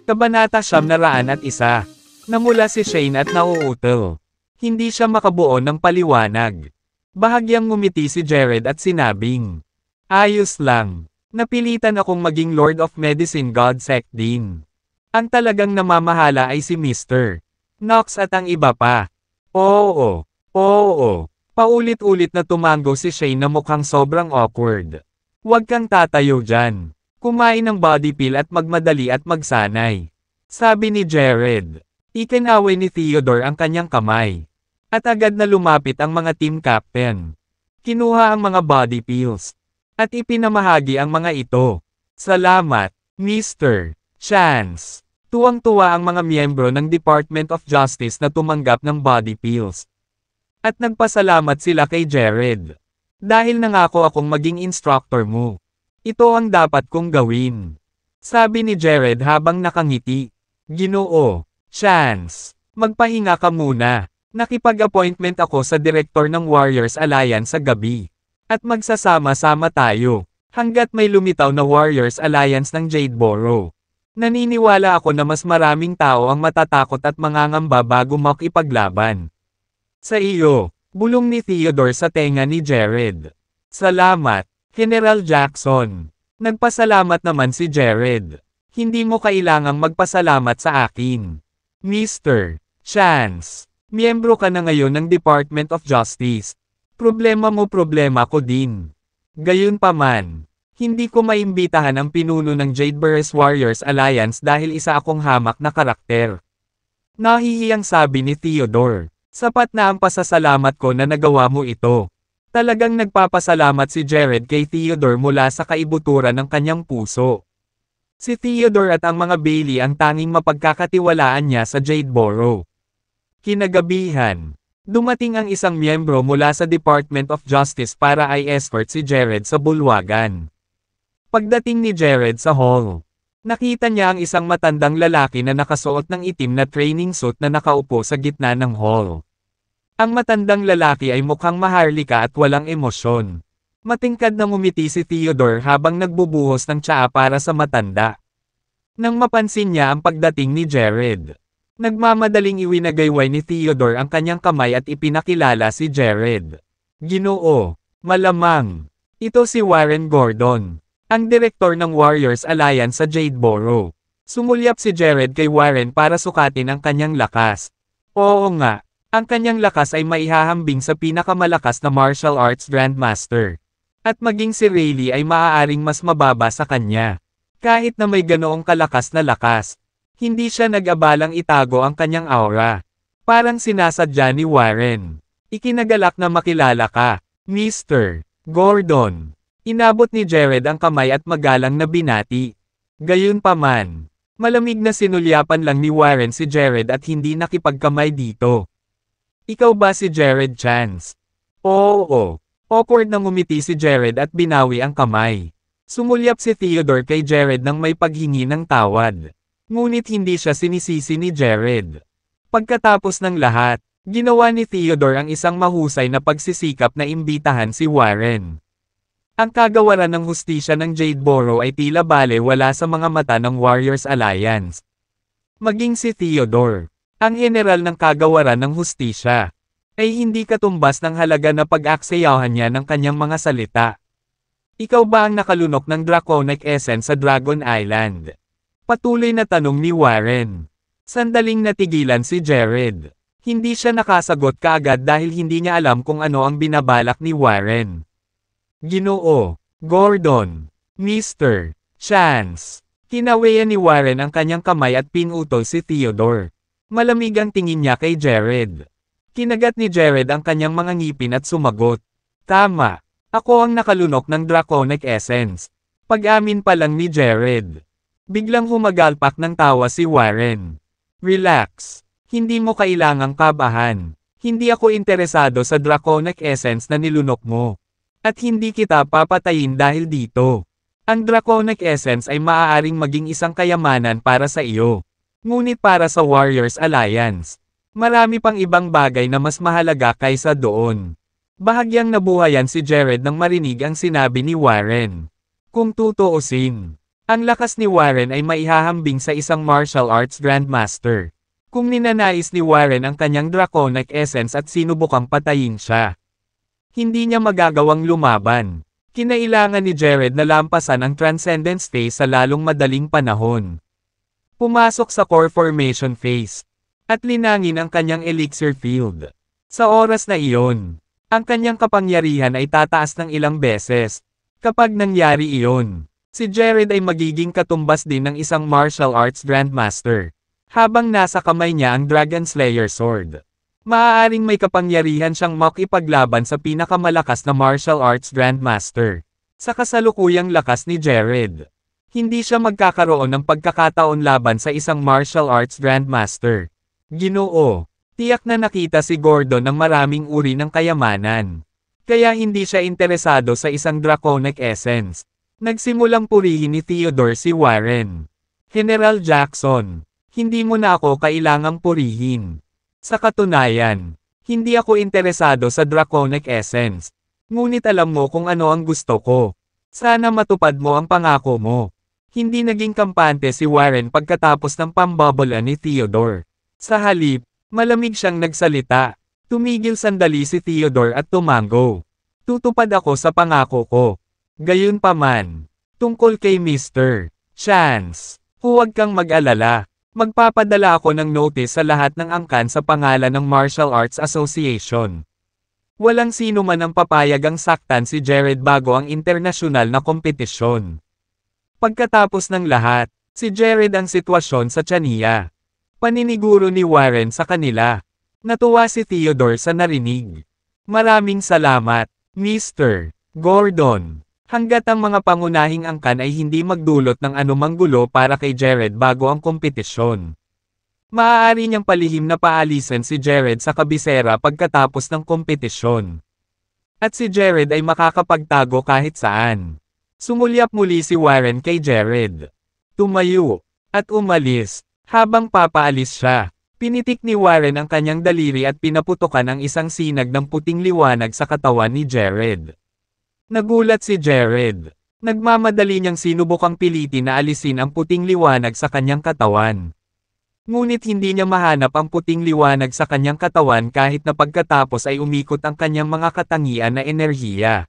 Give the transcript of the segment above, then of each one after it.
Kabanata 901. Namula si Shane at nauutal. Hindi siya makabuo ng paliwanag. Bahagyang ngumiti si Jared at sinabing, "Ayos lang. Napilitan akong maging Lord of Medicine Godsect din. Ang talagang namamahala ay si Mr. Knox at ang iba pa." Oo. Paulit-ulit na tumango si Shane na mukhang sobrang awkward. "Huwag kang tatayo dyan. Kumain ng body pill at magmadali at magsanay," sabi ni Jared. Ikinaway ni Theodore ang kanyang kamay. At agad na lumapit ang mga team captain. Kinuha ang mga body pills. At ipinamahagi ang mga ito. "Salamat, Mr. Chance." Tuwang-tuwa ang mga miyembro ng Department of Justice na tumanggap ng body pills. At nagpasalamat sila kay Jared. "Dahil nangako akong maging instructor mo, ito ang dapat kong gawin," sabi ni Jared habang nakangiti. "Ginoo Chance, magpahinga ka muna. Nakipag-appointment ako sa direktor ng Warriors Alliance sa gabi. At magsasama-sama tayo, hanggat may lumitaw na Warriors Alliance ng Jadeboro. Naniniwala ako na mas maraming tao ang matatakot at mangangamba bago makipaglaban sa iyo," bulong ni Theodore sa tenga ni Jared. "Salamat, General Jackson." Nagpasalamat naman si Jared. "Hindi mo kailangang magpasalamat sa akin, Mr. Chance. Miyembro ka na ngayon ng Department of Justice. Problema mo problema ko din. Gayunpaman, hindi ko maimbitahan ang pinuno ng Jadeboro's Warriors Alliance dahil isa akong hamak na karakter." Nahihiyang sabi ni Theodore. "Sapat na ang pasasalamat ko na nagawa mo ito." Talagang nagpapasalamat si Jared kay Theodore mula sa kaibuturan ng kanyang puso. Si Theodore at ang mga Bailey ang tanging mapagkakatiwalaan niya sa Jadeboro. Kinagabihan, dumating ang isang miyembro mula sa Department of Justice para i-escort si Jared sa bulwagan. Pagdating ni Jared sa hall, nakita niya ang isang matandang lalaki na nakasuot ng itim na training suit na nakaupo sa gitna ng hall. Ang matandang lalaki ay mukhang maharlika at walang emosyon. Matingkad na ngumiti si Theodore habang nagbubuhos ng tsaa para sa matanda. Nang mapansin niya ang pagdating ni Jared, nagmamadaling iwinagayway ni Theodore ang kanyang kamay at ipinakilala si Jared. "Ginoo, malamang. Ito si Warren Gordon, ang direktor ng Warriors Alliance sa Jadeboro." Sumulyap si Jared kay Warren para sukatin ang kanyang lakas. Oo nga. Ang kanyang lakas ay maihahambing sa pinakamalakas na martial arts grandmaster. At maging si Rayleigh ay maaaring mas mababa sa kanya. Kahit na may ganoong kalakas na lakas, hindi siya nag-abalang itago ang kanyang aura. Parang sinasadya ni Warren. "Ikinagalak na makilala ka, Mr. Gordon." Inabot ni Jared ang kamay at magalang na binati. Gayunpaman, malamig na sinulyapan lang ni Warren si Jared at hindi nakipagkamay dito. "Ikaw ba si Jared Chance?" "Oo." Awkward na ngumiti si Jared at binawi ang kamay. Sumulyap si Theodore kay Jared nang may paghingi ng tawad. Ngunit hindi siya sinisisi ni Jared. Pagkatapos ng lahat, ginawa ni Theodore ang isang mahusay na pagsisikap na imbitahan si Warren. Ang kagawaran ng hustisya ng Jadeboro ay tila balewala sa mga mata ng Warriors Alliance. Maging si Theodore, ang general ng kagawaran ng hustisya, ay hindi katumbas ng halaga na pag-aksayahan niya ng kanyang mga salita. "Ikaw ba ang nakalunok ng Draconic Essence sa Dragon Island?" Patuloy na tanong ni Warren. Sandaling natigilan si Jared. Hindi siya nakasagot kaagad dahil hindi niya alam kung ano ang binabalak ni Warren. "Ginoo Gordon, Mr. Chance." Kinawayan ni Warren ang kanyang kamay at pinutol si Theodore. Malamig ang tingin niya kay Jared. Kinagat ni Jared ang kanyang mga ngipin at sumagot. "Tama. Ako ang nakalunok ng Draconic Essence." Pag-amin pa lang ni Jared. Biglang humagalpak ng tawa si Warren. "Relax. Hindi mo kailangang kabahan. Hindi ako interesado sa Draconic Essence na nilunok mo. At hindi kita papatayin dahil dito. Ang Draconic Essence ay maaaring maging isang kayamanan para sa iyo. Ngunit para sa Warriors Alliance, marami pang ibang bagay na mas mahalaga kaysa doon. Bahagyang nabuhayan si Jared nang marinig ang sinabi ni Warren. Kung tutuusin, ang lakas ni Warren ay maihahambing sa isang martial arts grandmaster. Kung ninanais ni Warren ang kanyang draconic essence at sinubukang patayin siya, hindi niya magagawang lumaban. Kinailangan ni Jared na lampasan ang Transcendence phase sa lalong madaling panahon. Pumasok sa core formation phase, at linangin ang kanyang elixir field. Sa oras na iyon, ang kanyang kapangyarihan ay tataas ng ilang beses. Kapag nangyari iyon, si Jared ay magiging katumbas din ng isang martial arts grandmaster. Habang nasa kamay niya ang Dragon Slayer Sword, maaaring may kapangyarihan siyang makipaglaban sa pinakamalakas na martial arts grandmaster. Sa kasalukuyang lakas ni Jared, hindi siya magkakaroon ng pagkakataon laban sa isang martial arts grandmaster. Ginoo, tiyak na nakita si Gordon ng maraming uri ng kayamanan. Kaya hindi siya interesado sa isang draconic essence. Nagsimulang purihin ni Theodore si Warren. General Jackson, hindi mo na ako kailangang purihin. Sa katunayan, hindi ako interesado sa draconic essence. Ngunit alam mo kung ano ang gusto ko. Sana matupad mo ang pangako mo. Hindi naging kampante si Warren pagkatapos ng pambabola ni Theodore. Sa halip, malamig siyang nagsalita. Tumigil sandali si Theodore at tumango. Tutupad ako sa pangako ko. Gayunpaman, tungkol kay Mr. Chance, huwag kang mag-alala. Magpapadala ako ng notice sa lahat ng angkan sa pangalan ng Martial Arts Association. Walang sino man ang papayag ang saktan si Jared bago ang internasyonal na kompetisyon. Pagkatapos ng lahat, si Jared ang sitwasyon sa Chania. Paniniguro ni Warren sa kanila. Natuwa si Theodore sa narinig. Maraming salamat, Mr. Gordon. Hanggat ang mga pangunahing angkan ay hindi magdulot ng anumang gulo para kay Jared bago ang kompetisyon, maaari niyang palihim na paalisin si Jared sa kabisera pagkatapos ng kompetisyon. At si Jared ay makakapagtago kahit saan. Sumulyap muli si Warren kay Jared. Tumayo, at umalis. Habang papaalis siya, pinitik ni Warren ang kanyang daliri at pinaputukan ang isang sinag ng puting liwanag sa katawan ni Jared. Nagulat si Jared. Nagmamadali niyang sinubukang pilitin na alisin ang puting liwanag sa kanyang katawan. Ngunit hindi niya mahanap ang puting liwanag sa kanyang katawan kahit na pagkatapos ay umikot ang kanyang mga katangian na enerhiya.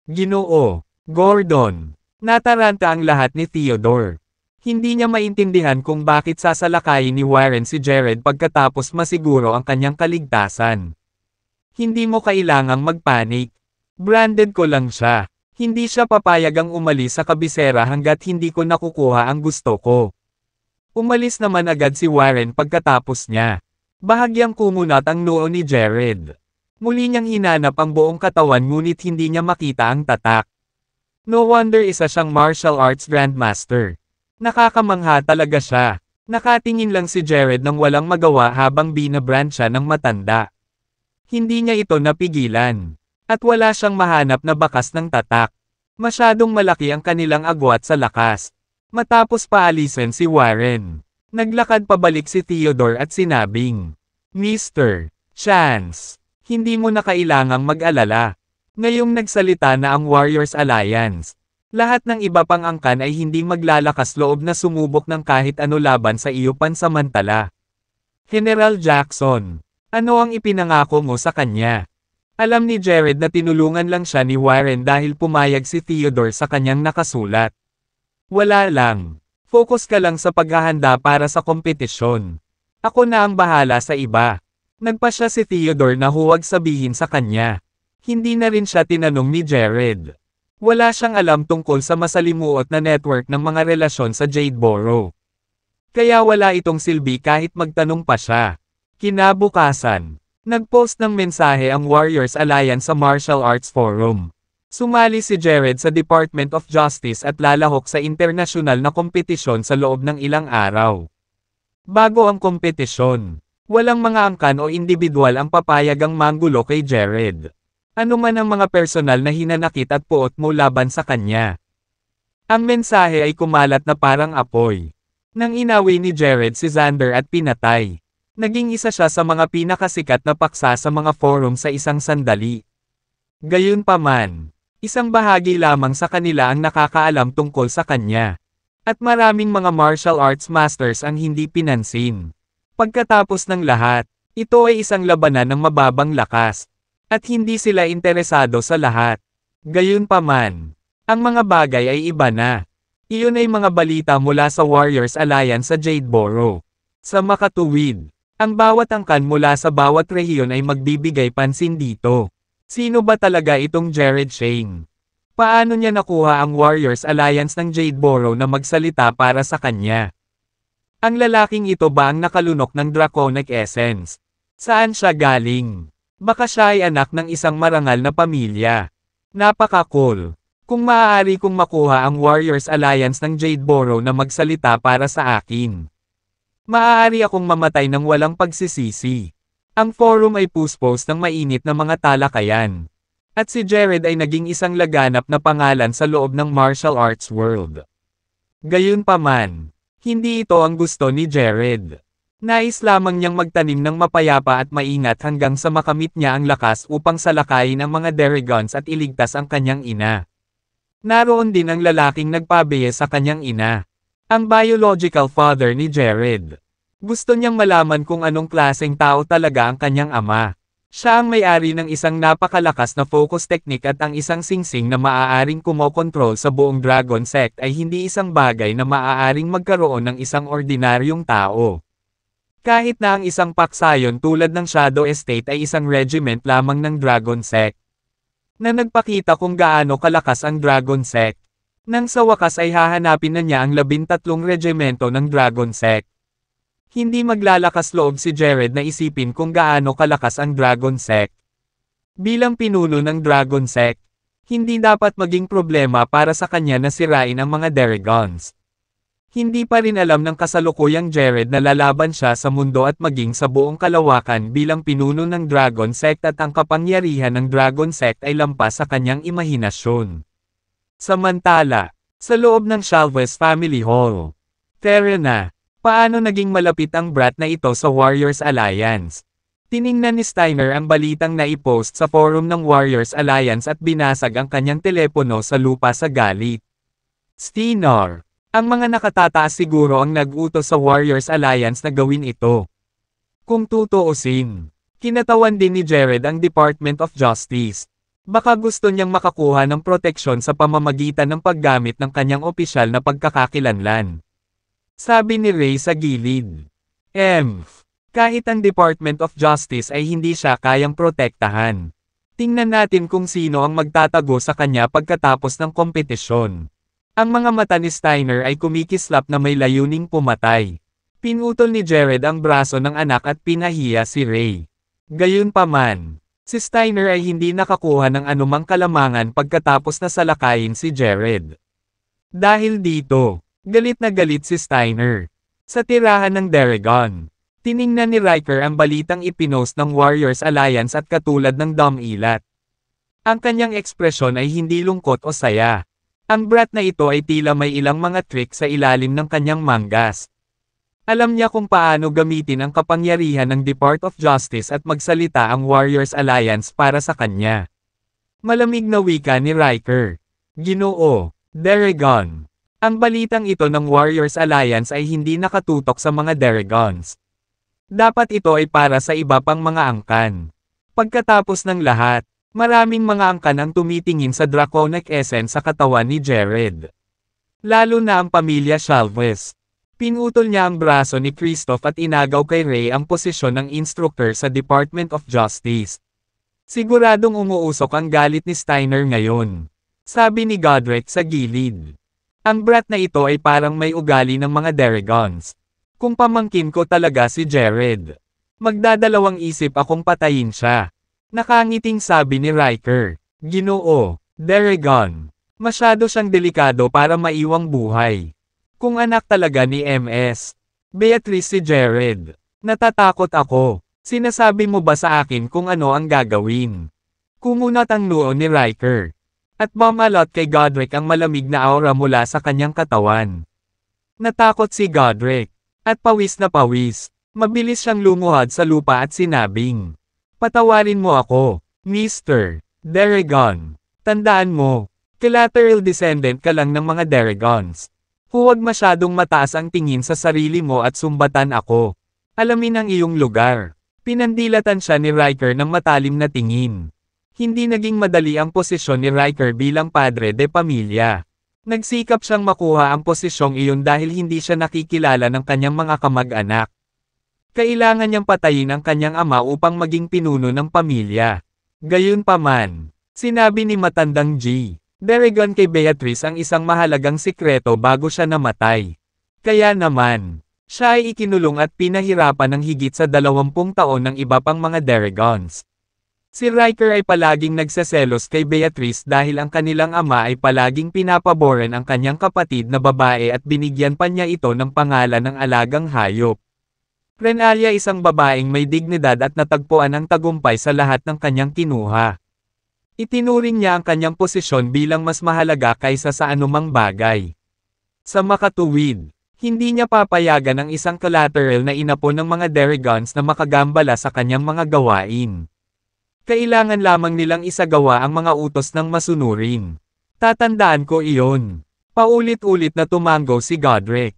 Ginoo, Gordon. Nataranta ang lahat ni Theodore. Hindi niya maintindihan kung bakit sasalakayin ni Warren si Jared pagkatapos masiguro ang kanyang kaligtasan. Hindi mo kailangang magpanik. Branded ko lang siya. Hindi siya papayagang umalis sa kabisera hanggat hindi ko nakukuha ang gusto ko. Umalis naman agad si Warren pagkatapos niya. Bahagyang kumunat ang noo ni Jared. Muli niyang hinanap ang buong katawan ngunit hindi niya makita ang tatak. No wonder isa siyang martial arts grandmaster. Nakakamangha talaga siya. Nakatingin lang si Jared nang walang magawa habang binabrand siya ng matanda. Hindi niya ito napigilan. At wala siyang mahanap na bakas ng tatak. Masyadong malaki ang kanilang agwat sa lakas. Matapos paalisin si Warren, naglakad pabalik si Theodore at sinabing, Mr. Chance, hindi mo na kailangang mag-alala. Ngayong nagsalita na ang Warriors Alliance, lahat ng iba pang angkan ay hindi maglalakas loob na sumubok ng kahit ano laban sa iyo pansamantala. General Jackson, ano ang ipinangako mo sa kanya? Alam ni Jared na tinulungan lang siya ni Warren dahil pumayag si Theodore sa kanyang nakasulat. Wala lang. Focus ka lang sa paghahanda para sa kompetisyon. Ako na ang bahala sa iba. Nagpasya si Theodore na huwag sabihin sa kanya. Hindi na rin siya tinanong ni Jared. Wala siyang alam tungkol sa masalimuot na network ng mga relasyon sa Jadeboro. Kaya wala itong silbi kahit magtanong pa siya. Kinabukasan, nagpost ng mensahe ang Warriors Alliance sa Martial Arts Forum. Sumali si Jared sa Department of Justice at lalahok sa internasyonal na kompetisyon sa loob ng ilang araw. Bago ang kompetisyon, walang mga angkan o individual ang papayagang manggulo kay Jared. Ano man ang mga personal na hinanakit at puot mo laban sa kanya. Ang mensahe ay kumalat na parang apoy. Nang inawi ni Jared si Xander at pinatay. Naging isa siya sa mga pinakasikat na paksa sa mga forum sa isang sandali. Gayunpaman, isang bahagi lamang sa kanila ang nakakaalam tungkol sa kanya. At maraming mga martial arts masters ang hindi pinansin. Pagkatapos ng lahat, ito ay isang labanan ng mababang lakas. At hindi sila interesado sa lahat. Gayunpaman, ang mga bagay ay iba na. Iyon ay mga balita mula sa Warriors Alliance sa Jadeboro. Sa makatuwid, ang bawat angkan mula sa bawat rehiyon ay magbibigay pansin dito. Sino ba talaga itong Jared Shane? Paano niya nakuha ang Warriors Alliance ng Jadeboro na magsalita para sa kanya? Ang lalaking ito ba ang nakalunok ng Draconic Essence? Saan siya galing? Baka siya ay anak ng isang marangal na pamilya. Napaka-cool. Kung maaari kong makuha ang Warriors Alliance ng Jadeboro na magsalita para sa akin, maaari akong mamatay ng walang pagsisisi. Ang forum ay puspos ng mainit na mga talakayan. At si Jared ay naging isang laganap na pangalan sa loob ng martial arts world. Gayunpaman, hindi ito ang gusto ni Jared. Nais lamang niyang magtanim ng mapayapa at maingat hanggang sa makamit niya ang lakas upang salakayin ang mga Derigons at iligtas ang kanyang ina. Naroon din ang lalaking nagpabiye sa kanyang ina. Ang biological father ni Jared. Gusto niyang malaman kung anong klaseng tao talaga ang kanyang ama. Siya ang may-ari ng isang napakalakas na focus technique at ang isang singsing na maaaring kumokontrol sa buong Dragon Sect ay hindi isang bagay na maaaring magkaroon ng isang ordinaryong tao. Kahit na ang isang paksayon tulad ng Shadow Estate ay isang regiment lamang ng Dragon Sect. Na nagpakita kung gaano kalakas ang Dragon Sect. Nang sa wakas ay hahanapin na niya ang 13 regimento ng Dragon Sect. Hindi maglalakas loob si Jared na isipin kung gaano kalakas ang Dragon Sect. Bilang pinuno ng Dragon Sect, hindi dapat maging problema para sa kanya na sirain ang mga Derigons. Hindi pa rin alam ng kasalukuyang Jared na lalaban siya sa mundo at maging sa buong kalawakan bilang pinuno ng Dragon Sect at ang kapangyarihan ng Dragon Sect ay lampas sa kanyang imahinasyon. Samantala, sa loob ng Chalvez Family Hall, Terena, paano naging malapit ang brat na ito sa Warriors Alliance? Tiningnan ni Steiner ang balitang naipost sa forum ng Warriors Alliance at binasag ang kanyang telepono sa lupa sa galit. Steiner, ang mga nakatataas siguro ang nag-utos sa Warriors Alliance na gawin ito. Kung tutuusin, kinatawan din ni Jared ang Department of Justice. Baka gusto niyang makakuha ng proteksyon sa pamamagitan ng paggamit ng kanyang opisyal na pagkakakilanlan. Sabi ni Ray sa gilid. Kahit ang Department of Justice ay hindi siya kayang protektahan. Tingnan natin kung sino ang magtatago sa kanya pagkatapos ng kompetisyon. Ang mga mata ni Steiner ay kumikislap na may layuning pumatay. Pinutol ni Jared ang braso ng anak at pinahiya si Ray. Gayunpaman, si Steiner ay hindi nakakuha ng anumang kalamangan pagkatapos na salakayin si Jared. Dahil dito, galit na galit si Steiner. Sa tirahan ng Deragon, tiningnan ni Riker ang balitang ipinost ng Warriors Alliance at katulad ng Dom-Ilat. Ang kanyang ekspresyon ay hindi lungkot o saya. Ang brat na ito ay tila may ilang mga trick sa ilalim ng kanyang mangas. Alam niya kung paano gamitin ang kapangyarihan ng Department of Justice at magsalita ang Warriors Alliance para sa kanya. Malamig na wika ni Riker. Ginoo, Deragon. Ang balitang ito ng Warriors Alliance ay hindi nakatutok sa mga Derigons. Dapat ito ay para sa iba pang mga angkan. Pagkatapos ng lahat, maraming mga angkan ang tumitingin sa Draconic Essence sa katawan ni Jared. Lalo na ang pamilya Chalvez. Pinutol niya ang braso ni Christoph at inagaw kay Ray ang posisyon ng instructor sa Department of Justice. Siguradong umuusok ang galit ni Steiner ngayon. Sabi ni Godric sa gilid. Ang brat na ito ay parang may ugali ng mga Derigons. Kung pamangkin ko talaga si Jared, magdadalawang isip akong patayin siya. Nakangiting sabi ni Riker. Ginoo, Deragon. Masyado siyang delikado para maiwang buhay. Kung anak talaga ni MS. Beatrice si Jared. Natatakot ako. Sinasabi mo ba sa akin kung ano ang gagawin? Kumunat ang noo ni Riker. At bumalot kay Godric ang malamig na aura mula sa kanyang katawan. Natakot si Godric. At pawis na pawis. Mabilis siyang lumuhod sa lupa at sinabing. Patawarin mo ako, Mr. Daragon. Tandaan mo, collateral descendant ka lang ng mga Daragons. Huwag masyadong mataas ang tingin sa sarili mo at sumbatan ako. Alamin ang iyong lugar. Pinandilatan siya ni Riker ng matalim na tingin. Hindi naging madali ang posisyon ni Riker bilang padre de pamilya. Nagsikap siyang makuha ang posisyong iyon dahil hindi siya nakikilala ng kanyang mga kamag-anak. Kailangan niyang patayin ang kanyang ama upang maging pinuno ng pamilya. Gayunpaman, sinabi ni matandang G. Daragon kay Beatrice ang isang mahalagang sikreto bago siya namatay. Kaya naman, siya ay ikinulong at pinahirapan ng higit sa 20 taon ng iba pang mga Daragons. Si Riker ay palaging nagseselos kay Beatrice dahil ang kanilang ama ay palaging pinapaboran ang kanyang kapatid na babae at binigyan pa niya ito ng pangalan ng alagang hayop. Renalia isang babaeng may dignidad at natagpuan ang tagumpay sa lahat ng kanyang kinuha. Itinuring niya ang kanyang posisyon bilang mas mahalaga kaysa sa anumang bagay. Sa makatuwid, hindi niya papayagan ang isang collateral na inapon ng mga Daragons na makagambala sa kanyang mga gawain. Kailangan lamang nilang isagawa ang mga utos ng masunurin. Tatandaan ko iyon. Paulit-ulit na tumango si Godric.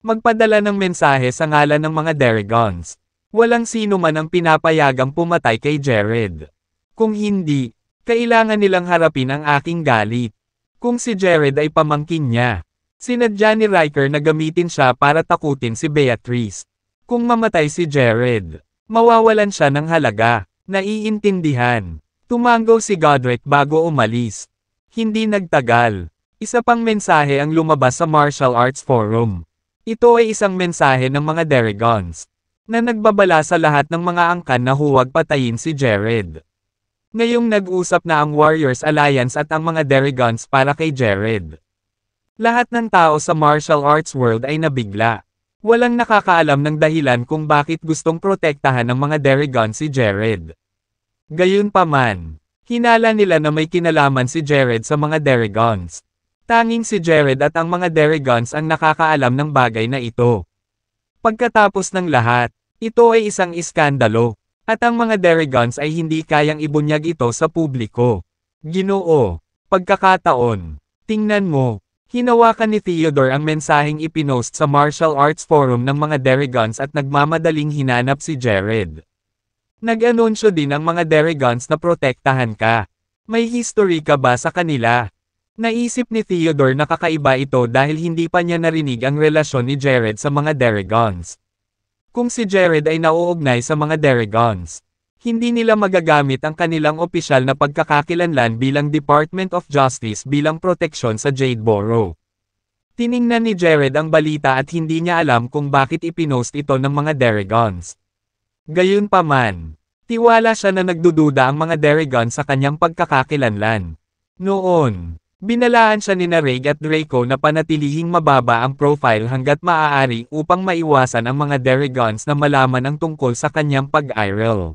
Magpadala ng mensahe sa ngalan ng mga Daragons. Walang sino man ang pinapayagang pumatay kay Jared. Kung hindi, kailangan nilang harapin ang aking galit. Kung si Jared ay pamangkin niya, sinadya ni Riker na gamitin siya para takutin si Beatrice. Kung mamatay si Jared, mawawalan siya ng halaga. Naiintindihan. Tumango si Godric bago umalis. Hindi nagtagal. Isa pang mensahe ang lumabas sa Martial Arts Forum. Ito ay isang mensahe ng mga Daragons, na nagbabala sa lahat ng mga angkan na huwag patayin si Jared. Ngayong nag-usap na ang Warriors Alliance at ang mga Daragons para kay Jared. Lahat ng tao sa martial arts world ay nabigla. Walang nakakaalam ng dahilan kung bakit gustong protektahan ng mga Daragons si Jared. Gayunpaman, hinala nila na may kinalaman si Jared sa mga Daragons. Tanging si Jared at ang mga Daragons ang nakakaalam ng bagay na ito. Pagkatapos ng lahat, ito ay isang iskandalo. At ang mga Daragons ay hindi kayang ibunyag ito sa publiko. Ginoo, pagkakataon. Tingnan mo, hinawakan ni Theodore ang mensaheng ipinost sa Martial Arts Forum ng mga Daragons at nagmamadaling hinanap si Jared. Nag-anunsyo din ang mga Daragons na protektahan ka. May history ka ba sa kanila? Naisip ni Theodore na kakaiba ito dahil hindi pa niya narinig ang relasyon ni Jared sa mga Daragons. Kung si Jared ay nauugnay sa mga Daragons, hindi nila magagamit ang kanilang opisyal na pagkakakilanlan bilang Department of Justice bilang proteksyon sa Jadeboro. Tiningnan ni Jared ang balita at hindi niya alam kung bakit ipinost ito ng mga Daragons. Gayunpaman, tiwala siya na nagdududa ang mga Daragons sa kanyang pagkakakilanlan. Noon, binalaan siya ni Reg at Draco na panatilihing mababa ang profile hanggat maaari upang maiwasan ang mga Daragons na malaman ang tungkol sa kanyang pag-iral.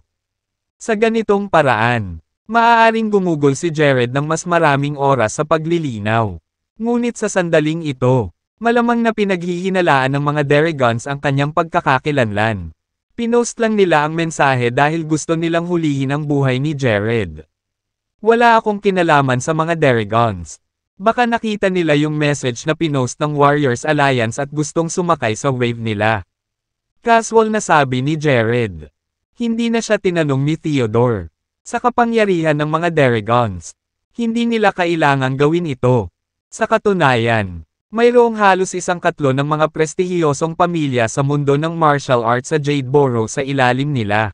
Sa ganitong paraan, maaaring gumugol si Jared ng mas maraming oras sa paglilinaw. Ngunit sa sandaling ito, malamang na pinaghihinalaan ng mga Daragons ang kanyang pagkakakilanlan. Pinost lang nila ang mensahe dahil gusto nilang hulihin ang buhay ni Jared. Wala akong kinalaman sa mga Daragons. Baka nakita nila yung message na pinost ng Warriors Alliance at gustong sumakay sa wave nila. Casual na sabi ni Jared. Hindi na siya tinanong ni Theodore. Sa kapangyarihan ng mga Daragons, hindi nila kailangang gawin ito. Sa katunayan, mayroong halos 1/3 ng mga prestihiyosong pamilya sa mundo ng martial arts sa Jadeboro sa ilalim nila.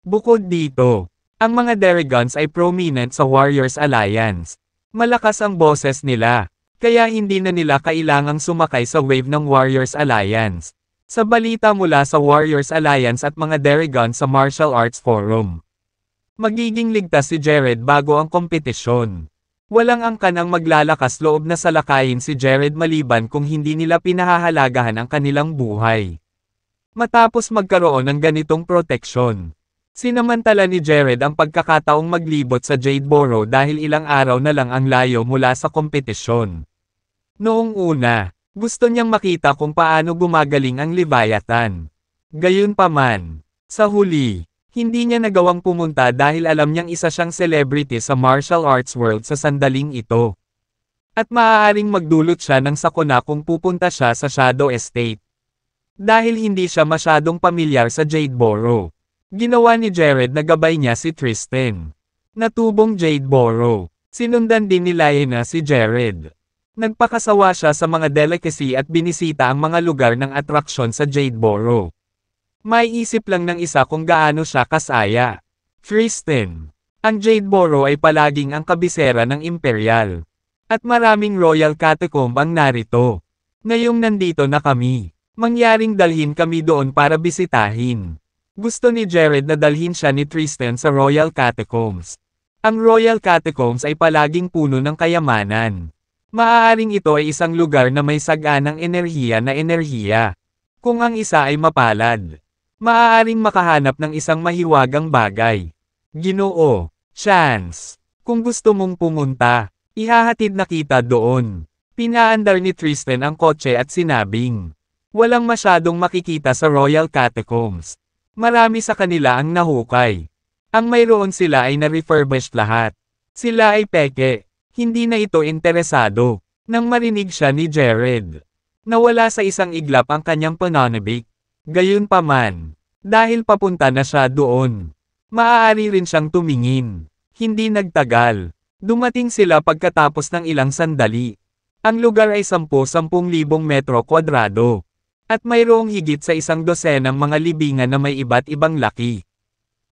Bukod dito, ang mga Daragons ay prominent sa Warriors Alliance. Malakas ang boses nila, kaya hindi na nila kailangang sumakay sa wave ng Warriors Alliance. Sa balita mula sa Warriors Alliance at mga Daragons sa Martial Arts Forum, magiging ligtas si Jared bago ang kompetisyon. Walang angkan ang maglalakas loob na salakayin si Jared maliban kung hindi nila pinahahalagahan ang kanilang buhay. Matapos magkaroon ng ganitong proteksyon, sinamantala ni Jared ang pagkakataong maglibot sa Jadeboro dahil ilang araw na lang ang layo mula sa kompetisyon. Noong una, gusto niyang makita kung paano gumagaling ang Leviathan. Gayunpaman, sa huli, Hindi niya nagawang pumunta dahil alam niyang isa siyang celebrity sa martial arts world sa sandaling ito. At maaaring magdulot siya ng sakuna kung pupunta siya sa Shadow Estate. Dahil hindi siya masyadong pamilyar sa Jadeboro. Ginawa ni Jared na gabay niya si Tristan. Natubong Jadeboro. Sinundan din ni Lyanna si Jared. Nagpakasawa siya sa mga delicacy at binisita ang mga lugar ng atraksyon sa Jadeboro. May isip lang ng isa kung gaano siya kasaya. Tristan. Ang Jadeboro ay palaging ang kabisera ng Imperial. At maraming royal catacomb ang narito. Ngayong nandito na kami, mangyaring dalhin kami doon para bisitahin. Gusto ni Jared na dalhin siya ni Tristan sa royal catacombs. Ang royal catacombs ay palaging puno ng kayamanan. Maaaring ito ay isang lugar na may saganang enerhiya. Kung ang isa ay mapalad, maaaring makahanap ng isang mahiwagang bagay. Ginoo, chance. Kung gusto mong pumunta, ihahatid na kita doon. Pinaandar ni Tristan ang kotse at sinabing, walang masyadong makikita sa royal catacombs. Marami sa kanila ang nahukay. Ang mayroon sila ay na-refurbished lahat. Sila ay peke. Hindi na ito interesado. Nang marinig siya ni Jared, nawala sa isang iglap ang kanyang pananabik. Gayunpaman, dahil papunta na siya doon, maaari rin siyang tumingin. Hindi nagtagal. Dumating sila pagkatapos ng ilang sandali. Ang lugar ay 10,000 metro kwadrado. At mayroong higit sa 100 mga libingan na may iba't ibang laki.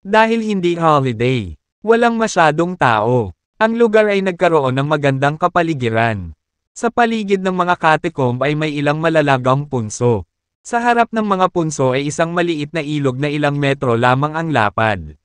Dahil hindi holiday, walang masyadong tao. Ang lugar ay nagkaroon ng magandang kapaligiran. Sa paligid ng mga catacomb ay may ilang malalagang punso. Sa harap ng mga punso ay isang maliit na ilog na ilang metro lamang ang lapad.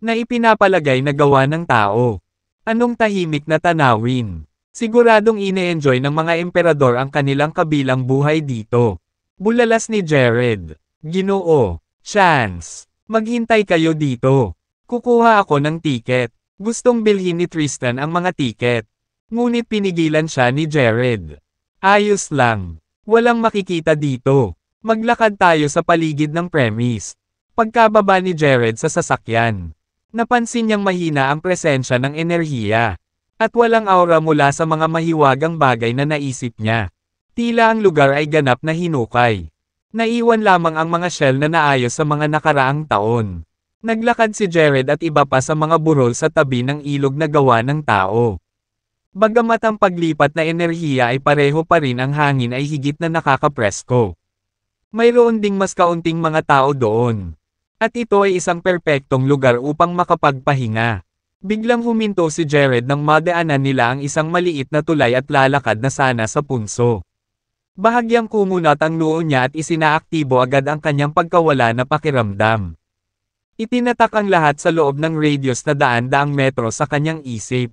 Na ipinapalagay na gawa ng tao. Anong tahimik na tanawin. Siguradong ine-enjoy ng mga emperador ang kanilang kabilang buhay dito. Bulalas ni Jared. Ginoo, chance. Maghintay kayo dito. Kukuha ako ng tiket. Gustong bilhin ni Tristan ang mga tiket. Ngunit pinigilan siya ni Jared. Ayos lang. Walang makikita dito. Maglakad tayo sa paligid ng premise. Pagkababa ni Jared sa sasakyan, napansin niyang mahina ang presensya ng enerhiya. At walang aura mula sa mga mahiwagang bagay na naisip niya. Tila ang lugar ay ganap na hinukay. Naiwan lamang ang mga shell na naayos sa mga nakaraang taon. Naglakad si Jared at iba pa sa mga burol sa tabi ng ilog na gawa ng tao. Bagamat ang paglipat na enerhiya ay pareho pa rin, ang hangin ay higit na nakakapresko. Mayroon ding mas kaunting mga tao doon. At ito ay isang perpektong lugar upang makapagpahinga. Biglang huminto si Jared nang madaanan nila ang isang maliit na tulay at lalakad na sana sa punso. Bahagyang kumunat ang noo niya at isinaaktibo agad ang kanyang pagkawala na pakiramdam. Itinatak ang lahat sa loob ng radius na daan-daang metro sa kanyang isip.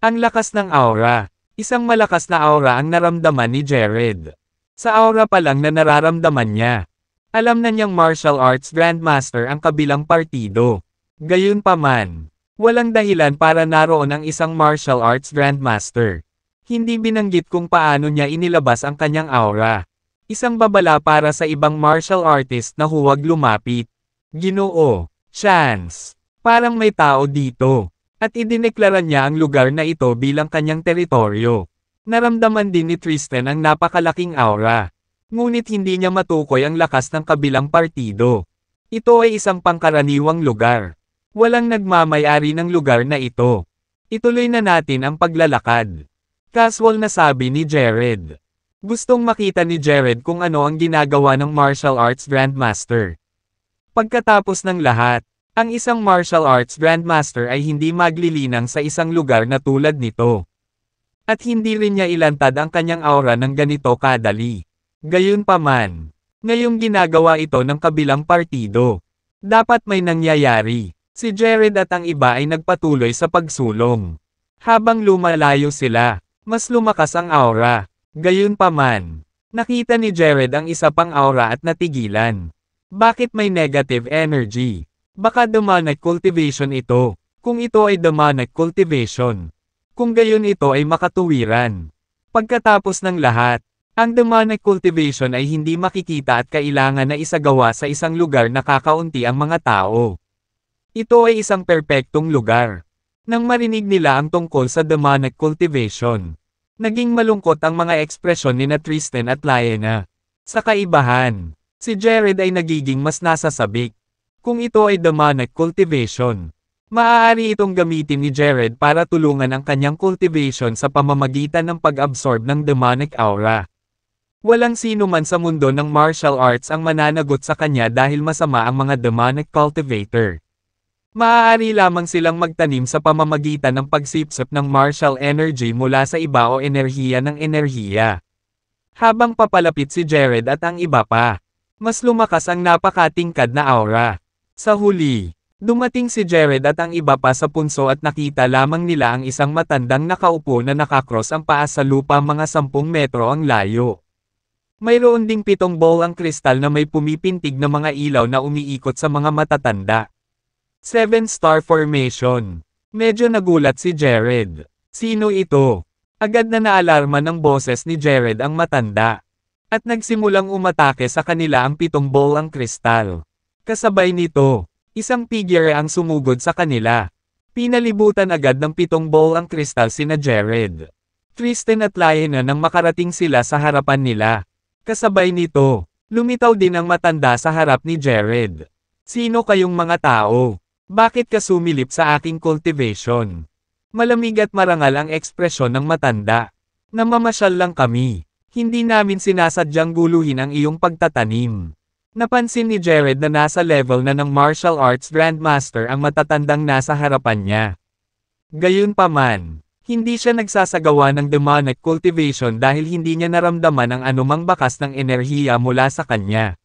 Ang lakas ng aura. Isang malakas na aura ang naramdaman ni Jared. Sa aura pa lang na nararamdaman niya, alam na niyang martial arts grandmaster ang kabilang partido. Gayunpaman, walang dahilan para naroon ang isang martial arts grandmaster. Hindi binanggit kung paano niya inilabas ang kanyang aura. Isang babala para sa ibang martial artist na huwag lumapit. Ginoo, chance. Parang may tao dito. At idineklara niya ang lugar na ito bilang kanyang teritoryo. Naramdaman din ni Tristan ang napakalaking aura. Ngunit hindi niya matukoy ang lakas ng kabilang partido. Ito ay isang pangkaraniwang lugar. Walang nagmamay-ari ng lugar na ito. Ituloy na natin ang paglalakad. Casual na sabi ni Jared. Gustong makita ni Jared kung ano ang ginagawa ng martial arts grandmaster. Pagkatapos ng lahat, ang isang martial arts grandmaster ay hindi maglilinang sa isang lugar na tulad nito. At hindi rin niya ilantad ang kanyang aura ng ganito kadali. Gayunpaman, ngayong ginagawa ito ng kabilang partido. Dapat may nangyayari. Si Jared at ang iba ay nagpatuloy sa pagsulong. Habang lumalayo sila, mas lumakas ang aura. Gayunpaman, nakita ni Jared ang isa pang aura at natigilan. Bakit may negative energy? Baka demonic cultivation ito. Kung ito ay demonic cultivation, kung gayon ito ay makatuwiran. Pagkatapos ng lahat, ang demonic cultivation ay hindi makikita at kailangan na isagawa sa isang lugar na kakaunti ang mga tao. Ito ay isang perpektong lugar. Nang marinig nila ang tungkol sa demonic cultivation, naging malungkot ang mga ekspresyon ni na Tristan at Lyanna. Sa kaibahan, si Jared ay nagiging mas nasasabik. Kung ito ay demonic cultivation, maaari itong gamitin ni Jared para tulungan ang kanyang cultivation sa pamamagitan ng pag-absorb ng demonic aura. Walang sino man sa mundo ng martial arts ang mananagot sa kanya dahil masama ang mga demonic cultivator. Maaari lamang silang magtanim sa pamamagitan ng pagsipsip ng martial energy mula sa iba o enerhiya ng enerhiya. Habang papalapit si Jared at ang iba pa, mas lumakas ang napakatingkad na aura. Sa huli, dumating si Jared at ang iba pa sa punso at nakita lamang nila ang isang matandang nakaupo na nakakross ang paa sa lupa mga 10 metro ang layo. Mayroon ding 7 bowl ang kristal na may pumipintig na mga ilaw na umiikot sa mga matatanda. 7-star formation. Medyo nagulat si Jared. Sino ito? Agad na naalarma ng boses ni Jared ang matanda. At nagsimulang umatake sa kanila ang 7 bowl ang kristal. Kasabay nito, isang figure ang sumugod sa kanila. Pinalibutan agad ng 7 bowl ang kristal sina Jared, Tristan at Lyanna nang makarating sila sa harapan nila. Kasabay nito, lumitaw din ang matanda sa harap ni Jared. Sino kayong mga tao? Bakit ka sumilip sa aking cultivation? Malamig at marangal ang ekspresyon ng matanda. Namamasyal lang kami. Hindi namin sinasadyang guluhin ang iyong pagtatanim. Napansin ni Jared na nasa level na ng martial arts grandmaster ang matatandang nasa harapan niya. Gayunpaman, hindi siya nagsasagawa ng demonic cultivation dahil hindi niya naramdaman ang anumang bakas ng enerhiya mula sa kanya.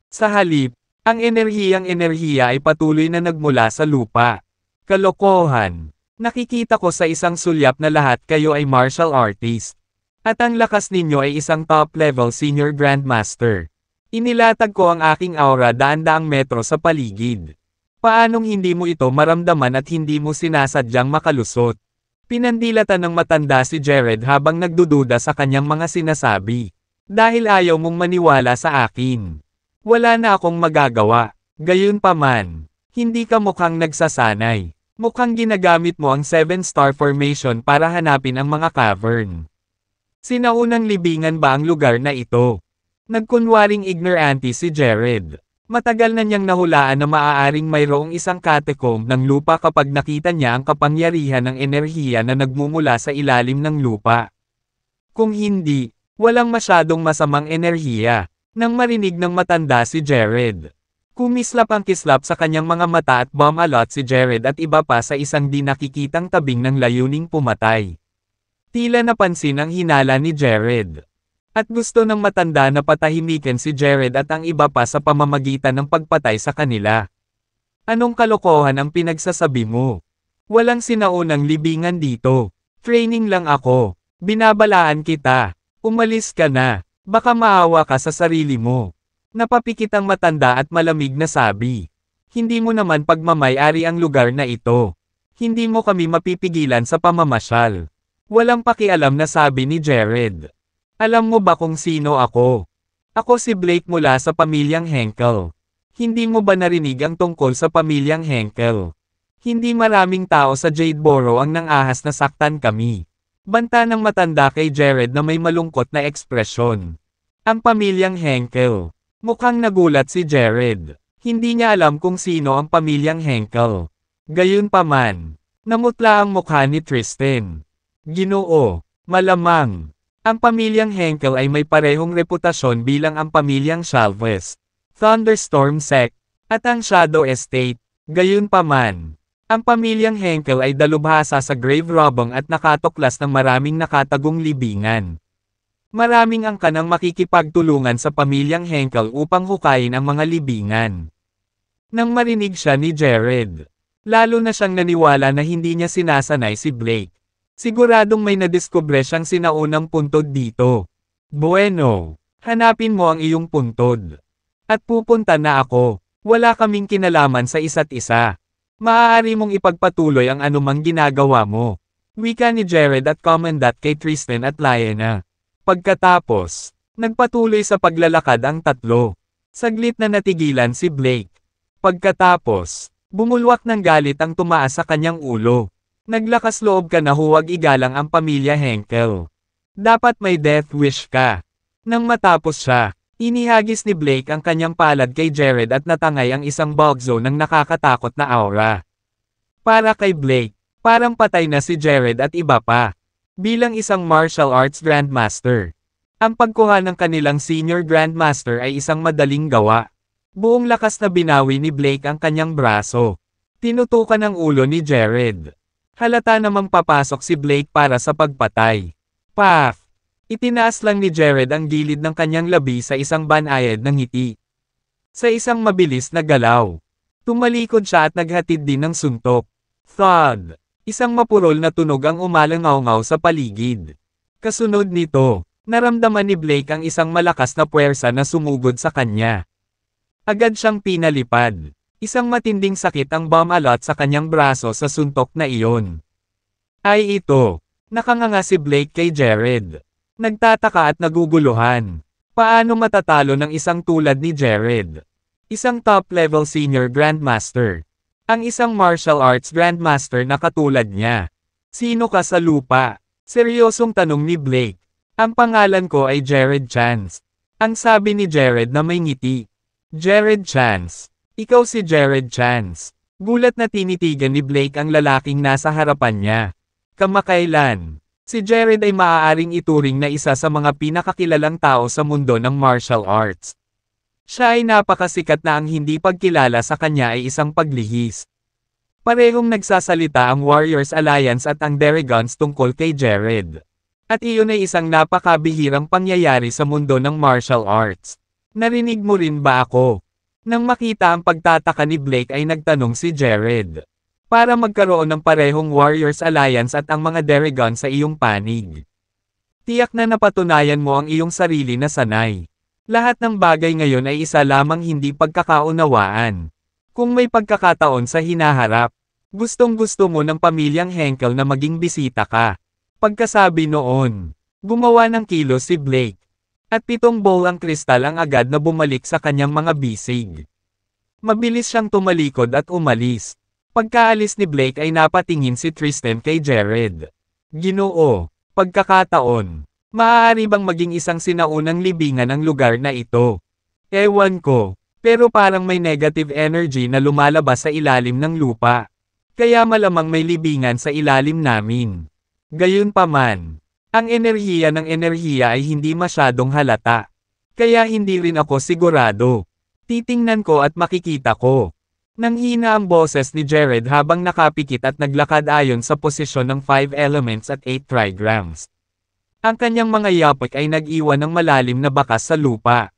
Sa halip, ang enerhiya ay patuloy na nagmula sa lupa. Kalokohan. Nakikita ko sa isang sulyap na lahat kayo ay martial artist. At ang lakas ninyo ay isang top-level senior grandmaster. Inilatag ko ang aking aura daan-daang metro sa paligid. Paanong hindi mo ito maramdaman at hindi mo sinasadyang makalusot? Pinandilatan ng matanda si Jared habang nagdududa sa kanyang mga sinasabi. Dahil ayaw mong maniwala sa akin. Wala na akong magagawa. Gayunpaman, hindi ka mukhang nagsasanay. Mukhang ginagamit mo ang 7-star formation para hanapin ang mga cavern. Sinaunang libingan ba ang lugar na ito? Nagkunwaring ignorante si Jared. Matagal na niyang nahulaan na maaaring mayroong isang catacomb ng lupa kapag nakita niya ang kapangyarihan ng enerhiya na nagmumula sa ilalim ng lupa. Kung hindi, walang masyadong masamang enerhiya. Nang marinig ng matanda si Jared, kumislap ang kislap sa kanyang mga mata at bumalot si Jared at iba pa sa isang di nakikitang tabing ng layuning pumatay. Tila napansin ang hinala ni Jared. At gusto ng matanda na patahimikin si Jared at ang iba pa sa pamamagitan ng pagpatay sa kanila. Anong kalokohan ang pinagsasabi mo? Walang sinaunang libingan dito. Training lang ako. Binabalaan kita. Umalis ka na. Baka maawa ka sa sarili mo. Napapikit ang matanda at malamig na sabi. Hindi mo naman pagmamay-ari ang lugar na ito. Hindi mo kami mapipigilan sa pamamasyal. Walang pakialam na sabi ni Jared. Alam mo ba kung sino ako? Ako si Blake mula sa pamilyang Henkel. Hindi mo ba narinig ang tungkol sa pamilyang Henkel? Hindi maraming tao sa Jadeboro ang nangahas na saktan kami. Banta ng matanda kay Jared na may malungkot na ekspresyon. Ang pamilyang Henkel. Mukhang nagulat si Jared. Hindi niya alam kung sino ang pamilyang Henkel. Gayunpaman, namutla ang mukha ni Tristan. Ginoo, malamang. Ang pamilyang Henkel ay may parehong reputasyon bilang ang pamilyang Chalvez, Thunderstorm Sect, at ang Shadow Estate. Gayunpaman, ang pamilyang Henkel ay dalubhasa sa grave robbing at nakatuklas ng maraming nakatagong libingan. Maraming ang kanang makikipagtulungan sa pamilyang Henkel upang hukayin ang mga libingan. Nang marinig siya ni Jared, lalo na siyang naniwala na hindi niya sinasanay si Blake. Siguradong may nadiskubre siyang sinaunang puntod dito. Bueno, hanapin mo ang iyong puntod. At pupunta na ako. Wala kaming kinalaman sa isa't isa. Maaari mong ipagpatuloy ang anumang ginagawa mo. Wika ni Jared at Commandant kay Tristan at Lyanna. Pagkatapos, nagpatuloy sa paglalakad ang tatlo. Saglit na natigilan si Blake. Pagkatapos, Bumulwak ng galit ang tumaas sa kanyang ulo. Naglakas loob ka na huwag igalang ang pamilya Henkel. Dapat may death wish ka. Nang matapos siya, inihagis ni Blake ang kanyang palad kay Jared at natangay ang isang bugzo ng nakakatakot na aura. Para kay Blake, parang patay na si Jared at iba pa. Bilang isang martial arts grandmaster, ang pagkuha ng kanilang senior grandmaster ay isang madaling gawa. Buong lakas na binawi ni Blake ang kanyang braso. Tinutukan ang ulo ni Jared. Halata namang papasok si Blake para sa pagpatay. Paf! Itinaas lang ni Jared ang gilid ng kanyang labi sa isang banayad ng ngiti. Sa isang mabilis na galaw, tumalikod siya at naghatid din ng suntok. Thud! Isang mapurol na tunog ang umalangaw-ngaw sa paligid. Kasunod nito, naramdaman ni Blake ang isang malakas na puwersa na sumugod sa kanya. Agad siyang pinalipad. Isang matinding sakit ang bumalot sa kanyang braso sa suntok na iyon. Ay ito, nakanganga si Blake kay Jared. Nagtataka at naguguluhan. Paano matatalo ng isang tulad ni Jared? Isang top-level senior grandmaster. Ang isang martial arts grandmaster na katulad niya. Sino ka sa lupa? Seryosong tanong ni Blake. Ang pangalan ko ay Jared Chance. Ang sabi ni Jared na may ngiti. Jared Chance. Ikaw si Jared Chance. Gulat na tinitigan ni Blake ang lalaking nasa harapan niya. Kamakailan, si Jared ay maaaring ituring na isa sa mga pinakakilalang tao sa mundo ng martial arts. Siya ay napakasikat na ang hindi pagkilala sa kanya ay isang paglihis. Parehong nagsasalita ang Warriors Alliance at ang Dragons tungkol kay Jared. At iyon ay isang napakabihirang pangyayari sa mundo ng martial arts. Narinig mo rin ba ako? Nang makita ang pagtataka ni Blake ay nagtanong si Jared. Para magkaroon ng parehong Warriors Alliance at ang mga Dragons sa iyong panig. Tiyak na napatunayan mo ang iyong sarili na sanay. Lahat ng bagay ngayon ay isa lamang hindi pagkakaunawaan. Kung may pagkakataon sa hinaharap, gustong-gusto mo ng pamilyang Henkel na maging bisita ka. Pagkasabi noon, gumawa ng kilos si Blake. At 7 bowl ang kristal ang agad na bumalik sa kanyang mga bisig. Mabilis siyang tumalikod at umalis. Pagkaalis ni Blake ay napatingin si Tristan kay Jared. Ginoo, pagkakataon. Maaari bang maging isang sinaunang libingan ang lugar na ito? Ewan ko, pero parang may negative energy na lumalabas sa ilalim ng lupa. Kaya malamang may libingan sa ilalim namin. Gayunpaman, ang enerhiya ng enerhiya ay hindi masyadong halata. Kaya hindi rin ako sigurado. Titingnan ko at makikita ko. Nanghina ang boses ni Jared habang nakapikit at naglakad ayon sa posisyon ng 5 elements at 8 trigrams. Ang kanyang mga yapak ay nag-iwan ng malalim na bakas sa lupa.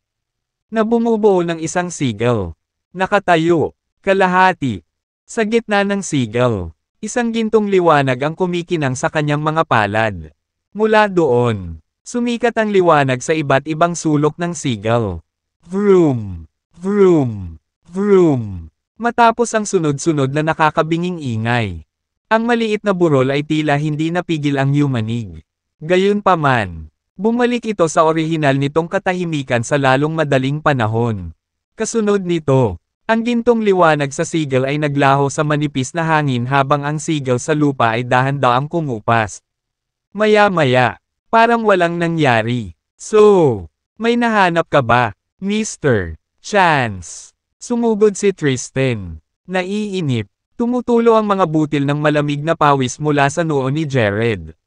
Na bumubuo ng isang sigil. Nakatayo, kalahati. Sa gitna ng sigil, isang gintong liwanag ang kumikinang sa kanyang mga palad. Mula doon, sumikat ang liwanag sa iba't ibang sulok ng sigil. Vroom, vroom, vroom. Matapos ang sunod-sunod na nakakabinging ingay. Ang maliit na burol ay tila hindi napigil ang yumanig. Gayunpaman, bumalik ito sa orihinal nitong katahimikan sa lalong madaling panahon. Kasunod nito, ang gintong liwanag sa sigil ay naglaho sa manipis na hangin habang ang sigil sa lupa ay dahan-daang kumupas. Maya-maya, parang walang nangyari. So, may nahanap ka ba, Mr. Chance? Sumugod si Tristan. Naiinip, tumutulo ang mga butil ng malamig na pawis mula sa noo ni Jared.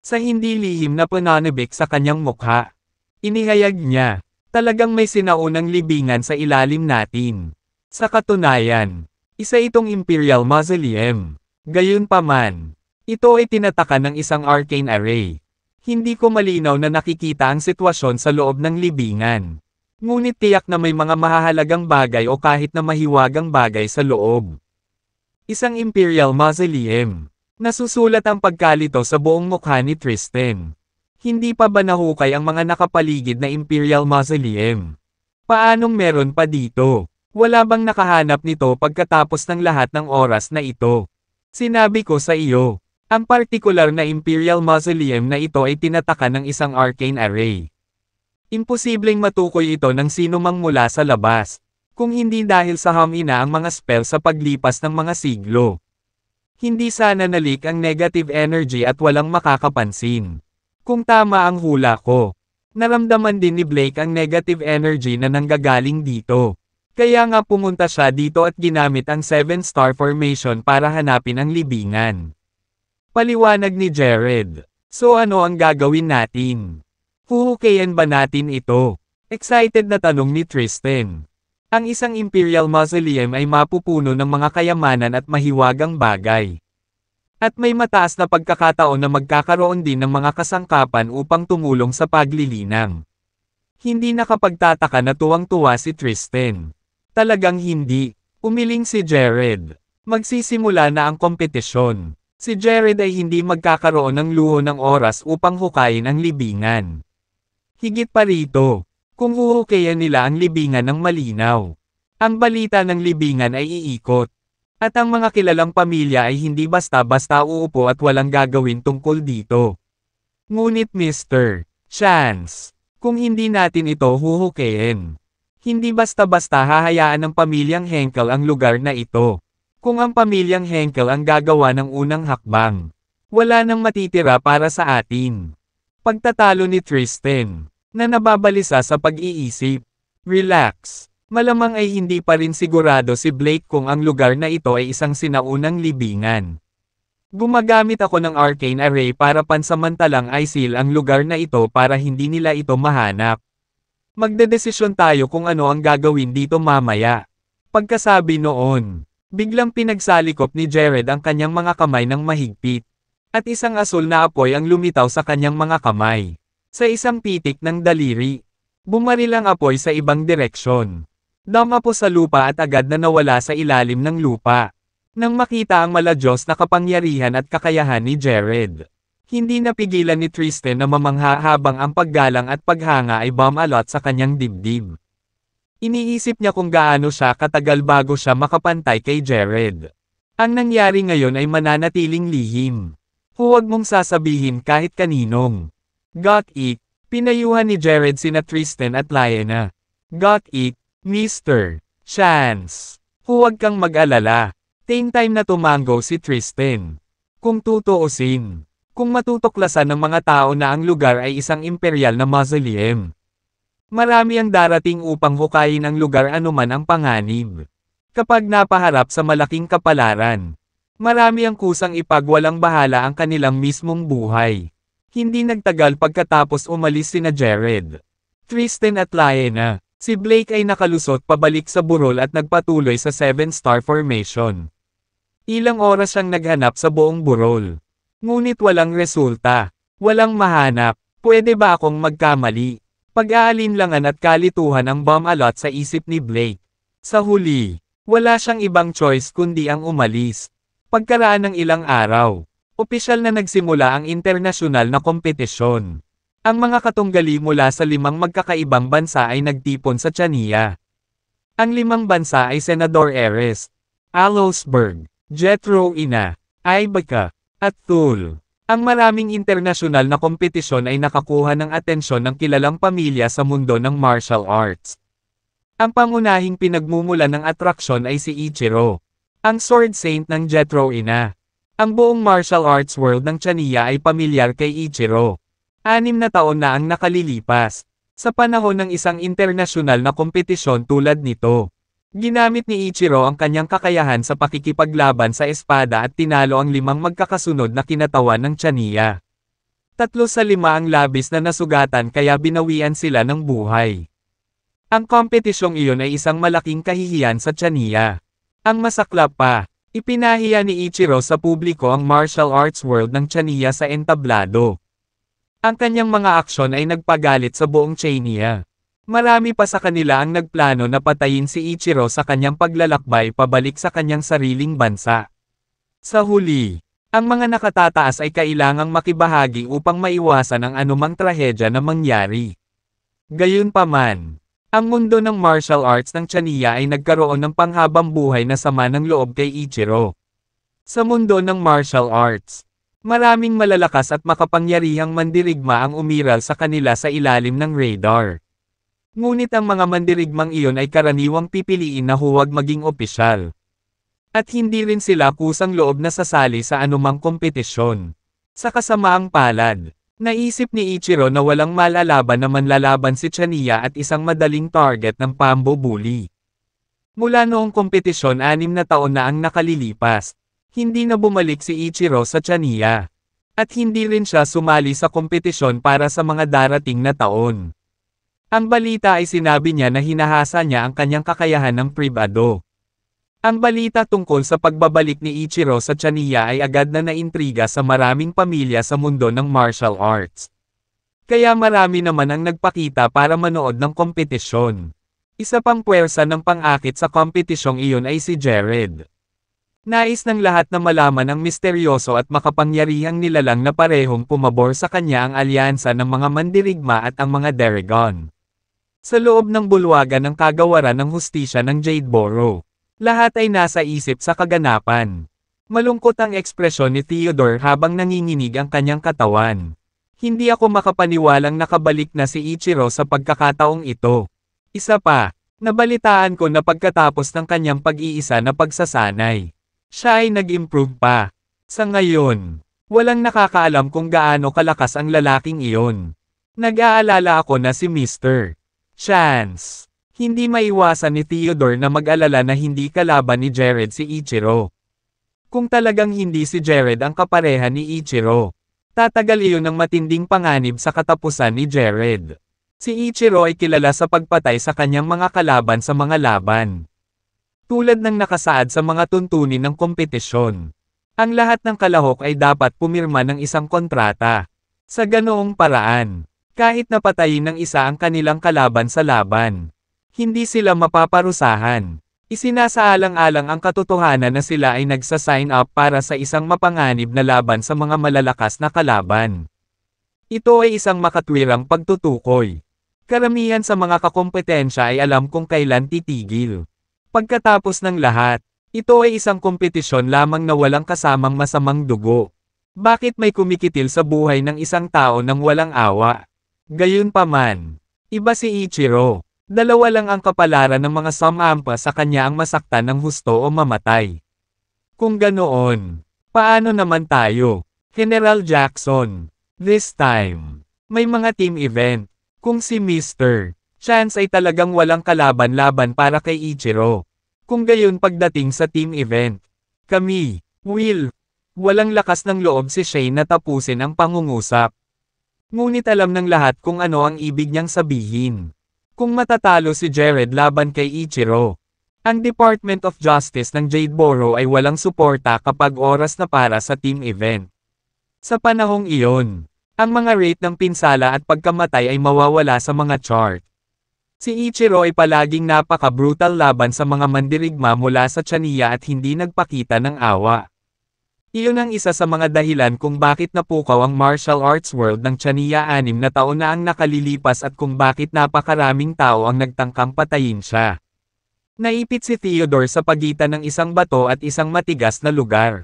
Sa hindi lihim na pananabik sa kanyang mukha, inihayag niya, talagang may sinaunang libingan sa ilalim natin. Sa katunayan, isa itong Imperial Mausoleum. Gayunpaman, ito ay tinataka ng isang arcane array. Hindi ko malinaw na nakikita ang sitwasyon sa loob ng libingan. Ngunit tiyak na may mga mahahalagang bagay o kahit na mahiwagang bagay sa loob. Isang Imperial Mausoleum. Nasusulat ang pagkalito sa buong mukha ni Tristan. Hindi pa ba nahukay ang mga nakapaligid na Imperial Mausoleum? Paanong meron pa dito? Wala bang nakahanap nito pagkatapos ng lahat ng oras na ito? Sinabi ko sa iyo, ang partikular na Imperial Mausoleum na ito ay tinataka ng isang arcane array. Imposibleng matukoy ito ng sino mang mula sa labas. Kung hindi dahil sa hamina ang mga spell sa paglipas ng mga siglo. Hindi sana nalik ang negative energy at walang makakapansin. Kung tama ang hula ko. Naramdaman din ni Blake ang negative energy na nanggagaling dito. Kaya nga pumunta siya dito at ginamit ang 7-star formation para hanapin ang libingan. Paliwanag ni Jared. So ano ang gagawin natin? Huhukayan ba natin ito? Excited na tanong ni Tristan. Ang isang Imperial Mausoleum ay mapupuno ng mga kayamanan at mahiwagang bagay. At may mataas na pagkakataon na magkakaroon din ng mga kasangkapan upang tumulong sa paglilinang. Hindi nakapagtataka na tuwang-tuwa si Tristan. Talagang hindi. Umiling si Jared. Magsisimula na ang kompetisyon. Si Jared ay hindi magkakaroon ng luho ng oras upang hukayin ang libingan. Higit pa rito, kung huhukayan nila ang libingan ng malinaw. Ang balita ng libingan ay iikot. At ang mga kilalang pamilya ay hindi basta-basta uupo at walang gagawin tungkol dito. Ngunit Mr. Chance, kung hindi natin ito huhukayin. Hindi basta-basta hahayaan ng pamilyang Henkel ang lugar na ito. Kung ang pamilyang Henkel ang gagawa ng unang hakbang, wala nang matitira para sa atin. Pagtatalo ni Tristan, na nababalisa sa pag-iisip. Relax. Malamang ay hindi pa rin sigurado si Blake kung ang lugar na ito ay isang sinaunang libingan. Gumagamit ako ng arcane array para pansamantalang i-seal ang lugar na ito para hindi nila ito mahanap. Magdedesisyon tayo kung ano ang gagawin dito mamaya. Pagkasabi noon, biglang pinagsalikop ni Jared ang kanyang mga kamay ng mahigpit. At isang asul na apoy ang lumitaw sa kanyang mga kamay. Sa isang pitik ng daliri, bumaril ang apoy sa ibang direksyon. Dama po sa lupa at agad na nawala sa ilalim ng lupa. Nang makita ang maladyos na kapangyarihan at kakayahan ni Jared. Hindi napigilan ni Tristan na mamangha habang ang paggalang at paghanga ay bumalot sa kanyang dibdib. Iniisip niya kung gaano siya katagal bago siya makapantay kay Jared. Ang nangyari ngayon ay mananatiling lihim. Huwag mong sasabihin kahit kaninong. Got it. Pinayuhan ni Jared sina Tristan at Lyanna. Got it, Mr. Chance. Huwag kang mag-alala. Take time na tumango si Tristan. Kung tutuusin. Kung matutuklasan ng mga tao na ang lugar ay isang imperial na mausoleum. Marami ang darating upang hukayin ang lugar anuman ang panganib. Kapag napaharap sa malaking kapalaran, marami ang kusang ipagwalang bahala ang kanilang mismong buhay. Hindi nagtagal pagkatapos umalis sina Jared, Tristan at Lyanna. Si Blake ay nakalusot pabalik sa burol at nagpatuloy sa 7-star formation. Ilang oras siyang naghanap sa buong burol. Ngunit walang resulta. Walang mahanap. Pwede ba akong magkamali? Pag-aalinlangan at kalituhan ang bumalot sa isip ni Blake. Sa huli, wala siyang ibang choice kundi ang umalis. Pagkaraan ng ilang araw, opisyal na nagsimula ang internasyonal na kompetisyon. Ang mga katunggali mula sa 5 magkakaibang bansa ay nagtipon sa Chania. Ang 5 bansa ay Senador Eres, Alosburg, Jethro Ina, Ibaca, at Thule. Ang maraming internasyonal na kompetisyon ay nakakuha ng atensyon ng kilalang pamilya sa mundo ng martial arts. Ang pangunahing pinagmumula ng atraksyon ay si Ichiro, ang Sword Saint ng Jethro Ina. Ang buong martial arts world ng Chania ay pamilyar kay Ichiro. 6 na taon na ang nakalilipas, sa panahon ng isang internasyonal na kompetisyon tulad nito. Ginamit ni Ichiro ang kanyang kakayahan sa pakikipaglaban sa espada at tinalo ang 5 magkakasunod na kinatawan ng Chania. 3 sa 5 ang labis na nasugatan kaya binawian sila ng buhay. Ang kompetisyong iyon ay isang malaking kahihiyan sa Chania. Ang masaklap pa, ipinahiya ni Ichiro sa publiko ang martial arts world ng Chania sa entablado. Ang kanyang mga aksyon ay nagpagalit sa buong Chania. Marami pa sa kanila ang nagplano na patayin si Ichiro sa kanyang paglalakbay pabalik sa kanyang sariling bansa. Sa huli, ang mga nakatataas ay kailangang makibahagi upang maiwasan ang anumang trahedya na mangyari. Gayunpaman, ang mundo ng martial arts ng Chania ay nagkaroon ng panghabang buhay na sama ng loob kay Ichiro. Sa mundo ng martial arts, maraming malalakas at makapangyarihang mandirigma ang umiral sa kanila sa ilalim ng radar. Ngunit ang mga mandirigmang iyon ay karaniwang pipiliin na huwag maging opisyal. At hindi rin sila kusang loob na sasali sa anumang kompetisyon. Sa kasamaang palad, naisip ni Ichiro na walang malalaban na manlalaban si Chania at isang madaling target ng Pambo Bully. Mula noong kompetisyon 6 na taon na ang nakalilipas, hindi na bumalik si Ichiro sa Chania. At hindi rin siya sumali sa kompetisyon para sa mga darating na taon. Ang balita ay sinabi niya na hinahasa niya ang kanyang kakayahan ng pribado. Ang balita tungkol sa pagbabalik ni Ichiro sa Chania ay agad na naintriga sa maraming pamilya sa mundo ng martial arts. Kaya marami naman ang nagpakita para manood ng kompetisyon. Isa pang puwersa ng pang-akit sa kompetisyong iyon ay si Jared. Nais ng lahat na malaman ang misteryoso at makapangyarihang nilalang na parehong pumabor sa kanya ang alyansa ng mga mandirigma at ang mga Deragon. Sa loob ng bulwagan ng kagawaran ng hustisya ng Jadeboro, lahat ay nasa isip sa kaganapan. Malungkot ang ekspresyon ni Theodore habang nanginginig ang kanyang katawan. Hindi ako makapaniwalang nakabalik na si Ichiro sa pagkakataong ito. Isa pa, nabalitaan ko na pagkatapos ng kanyang pag-iisa na pagsasanay, siya ay nag-improve pa. Sa ngayon, walang nakakaalam kung gaano kalakas ang lalaking iyon. Nag-aalala ako na si Mr. Chance. Hindi maiwasan ni Theodore na mag-alala na hindi kalaban ni Jared si Ichiro. Kung talagang hindi si Jared ang kapareha ni Ichiro, tatagal iyon ng matinding panganib sa katapusan ni Jared. Si Ichiro ay kilala sa pagpatay sa kanyang mga kalaban sa mga laban. Tulad ng nakasaad sa mga tuntunin ng kompetisyon, ang lahat ng kalahok ay dapat pumirma ng isang kontrata. Sa ganoong paraan, kahit napatayin ng isa ang kanilang kalaban sa laban, hindi sila mapaparusahan. Isinasaalang-alang ang katotohanan na sila ay nagsa-sign up para sa isang mapanganib na laban sa mga malalakas na kalaban. Ito ay isang makatwirang pagtutukoy. Karamihan sa mga kakompetensya ay alam kung kailan titigil. Pagkatapos ng lahat, ito ay isang kompetisyon lamang na walang kasamang masamang dugo. Bakit may kumikitil sa buhay ng isang tao nang walang awa? Gayunpaman, iba si Ichiro. Dalawa lang ang kapalaran ng mga sumampa sa kanya ang masaktan ng husto o mamatay. Kung ganoon, paano naman tayo? General Jackson. This time, may mga team event. Kung si Mr. Chance ay talagang walang kalaban-laban para kay Ichiro. Kung gayon pagdating sa team event, kami, walang lakas ng loob si Shane na tapusin ang pangungusap. Ngunit alam ng lahat kung ano ang ibig niyang sabihin. Kung matatalo si Jared laban kay Ichiro, ang Department of Justice ng Jadeboro ay walang suporta kapag oras na para sa team event. Sa panahong iyon, ang mga rate ng pinsala at pagkamatay ay mawawala sa mga chart. Si Ichiro ay palaging napaka-brutal laban sa mga mandirigma mula sa Chania at hindi nagpakita ng awa. Iyon ang isa sa mga dahilan kung bakit napukaw ang martial arts world ng Chania 6 na taon na ang nakalilipas at kung bakit napakaraming tao ang nagtangkang patayin siya. Naipit si Theodore sa pagitan ng isang bato at isang matigas na lugar.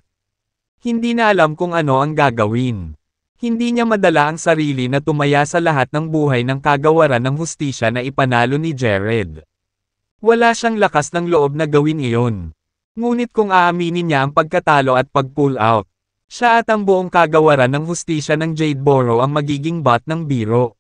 Hindi na alam kung ano ang gagawin. Hindi niya madala ang sarili na tumaya sa lahat ng buhay ng kagawaran ng hustisya na ipanalo ni Jared. Wala siyang lakas ng loob na gawin iyon. Ngunit kung aaminin niya ang pagkatalo at pag-pull out, siya at ang buong kagawaran ng hustisya ng Jadeboro ang magiging bot ng biro.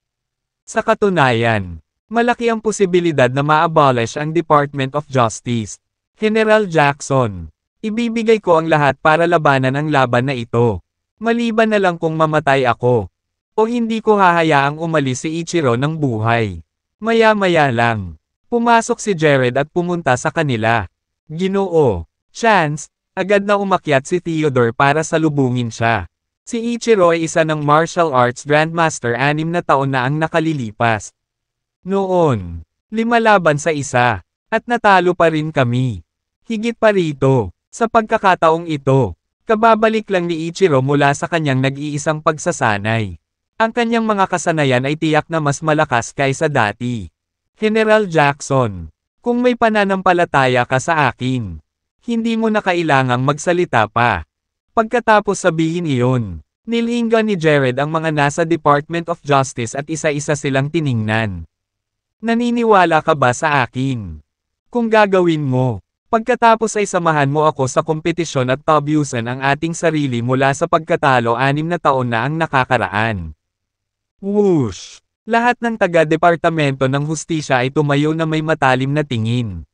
Sa katunayan, malaki ang posibilidad na ma-abolish ang Department of Justice. General Jackson, ibibigay ko ang lahat para labanan ang laban na ito. Maliban na lang kung mamatay ako. O hindi ko hahayaang umalis si Ichiro ng buhay. Maya-maya lang, pumasok si Jared at pumunta sa kanila. Ginoo, Chance, agad na umakyat si Theodore para salubungin siya. Si Ichiro ay isa ng martial arts grandmaster 6 na taon na ang nakalilipas. Noon, 5 laban sa 1, at natalo pa rin kami. Higit pa rito, sa pagkakataong ito, kababalik lang ni Ichiro mula sa kanyang nag-iisang pagsasanay. Ang kanyang mga kasanayan ay tiyak na mas malakas kaysa dati. General Jackson, kung may pananampalataya ka sa akin, hindi mo na kailangang magsalita pa. Pagkatapos sabihin iyon, nilinggan ni Jared ang mga nasa Department of Justice at isa-isa silang tiningnan. Naniniwala ka ba sa akin? Kung gagawin mo, pagkatapos ay samahan mo ako sa kompetisyon at tabyusan ang ating sarili mula sa pagkatalo 6 na taon na ang nakakaraan. Whoosh! Lahat ng taga-departamento ng hustisya ay tumayo na may matalim na tingin.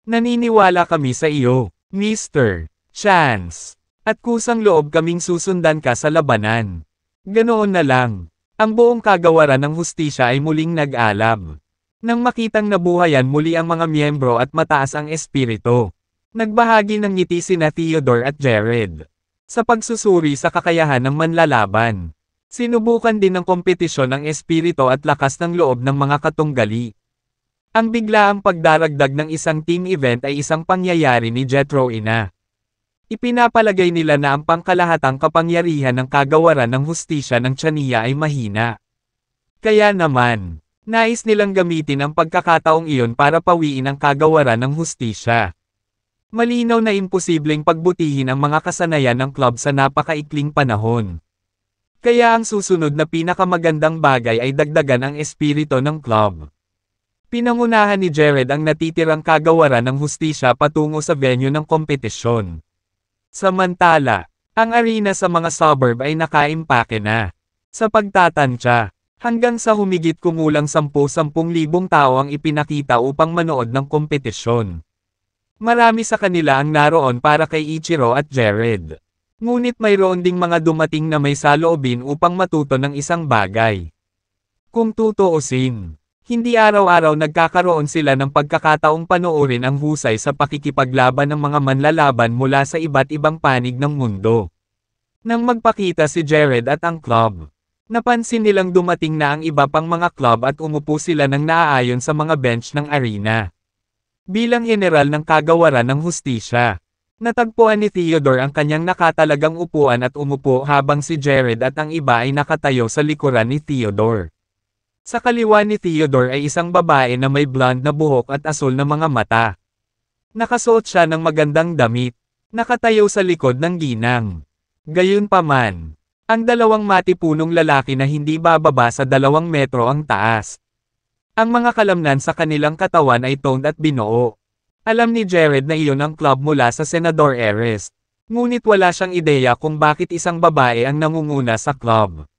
Naniniwala kami sa iyo, Mr. Chance. At kusang loob kaming susundan ka sa labanan. Ganoon na lang. Ang buong kagawaran ng hustisya ay muling nag-alab. Nang makitang nabuhayan muli ang mga miyembro at mataas ang espiritu. Nagbahagi ng ngiti sina Theodore at Jared. Sa pagsusuri sa kakayahan ng manlalaban. Sinubukan din ng kompetisyon ang espiritu at lakas ng loob ng mga katunggali. Ang biglaang pagdaragdag ng isang team event ay isang pangyayari ni Jethro Ina. Ipinapalagay nila na ang pangkalahatang kapangyarihan ng kagawaran ng hustisya ng Tiania ay mahina. Kaya naman, nais nilang gamitin ang pagkakataong iyon para pawiin ang kagawaran ng hustisya. Malinaw na imposibleng pagbutihin ang mga kasanayan ng club sa napakaikling panahon. Kaya ang susunod na pinakamagandang bagay ay dagdagan ang espiritu ng club. Pinangunahan ni Jared ang natitirang kagawaran ng hustisya patungo sa venue ng kompetisyon. Samantala, ang arena sa mga suburb ay nakaimpake na. Sa pagtatansya, hanggang sa humigit kumulang 10,000 tao ang ipinakita upang manood ng kompetisyon. Marami sa kanila ang naroon para kay Ichiro at Jared. Ngunit mayroon ding mga dumating na may saloobin upang matuto ng isang bagay. Kung tutuusin, hindi araw-araw nagkakaroon sila ng pagkakataong panoorin ang husay sa pakikipaglaban ng mga manlalaban mula sa iba't ibang panig ng mundo. Nang magpakita si Jared at ang club, napansin nilang dumating na ang iba pang mga club at umupo sila ng naaayon sa mga bench ng arena. Bilang general ng kagawaran ng hustisya, natagpuan ni Theodore ang kanyang nakatalagang upuan at umupo habang si Jared at ang iba ay nakatayo sa likuran ni Theodore. Sa kaliwa ni Theodore ay isang babae na may blonde na buhok at asul na mga mata. Nakasuot siya ng magandang damit, nakatayo sa likod ng ginang. Gayunpaman, ang dalawang matipunong lalaki na hindi bababa sa 2 metro ang taas. Ang mga kalamnan sa kanilang katawan ay toned at binuo. Alam ni Jared na iyon ang club mula sa Senador Eres. Ngunit wala siyang ideya kung bakit isang babae ang nangunguna sa club.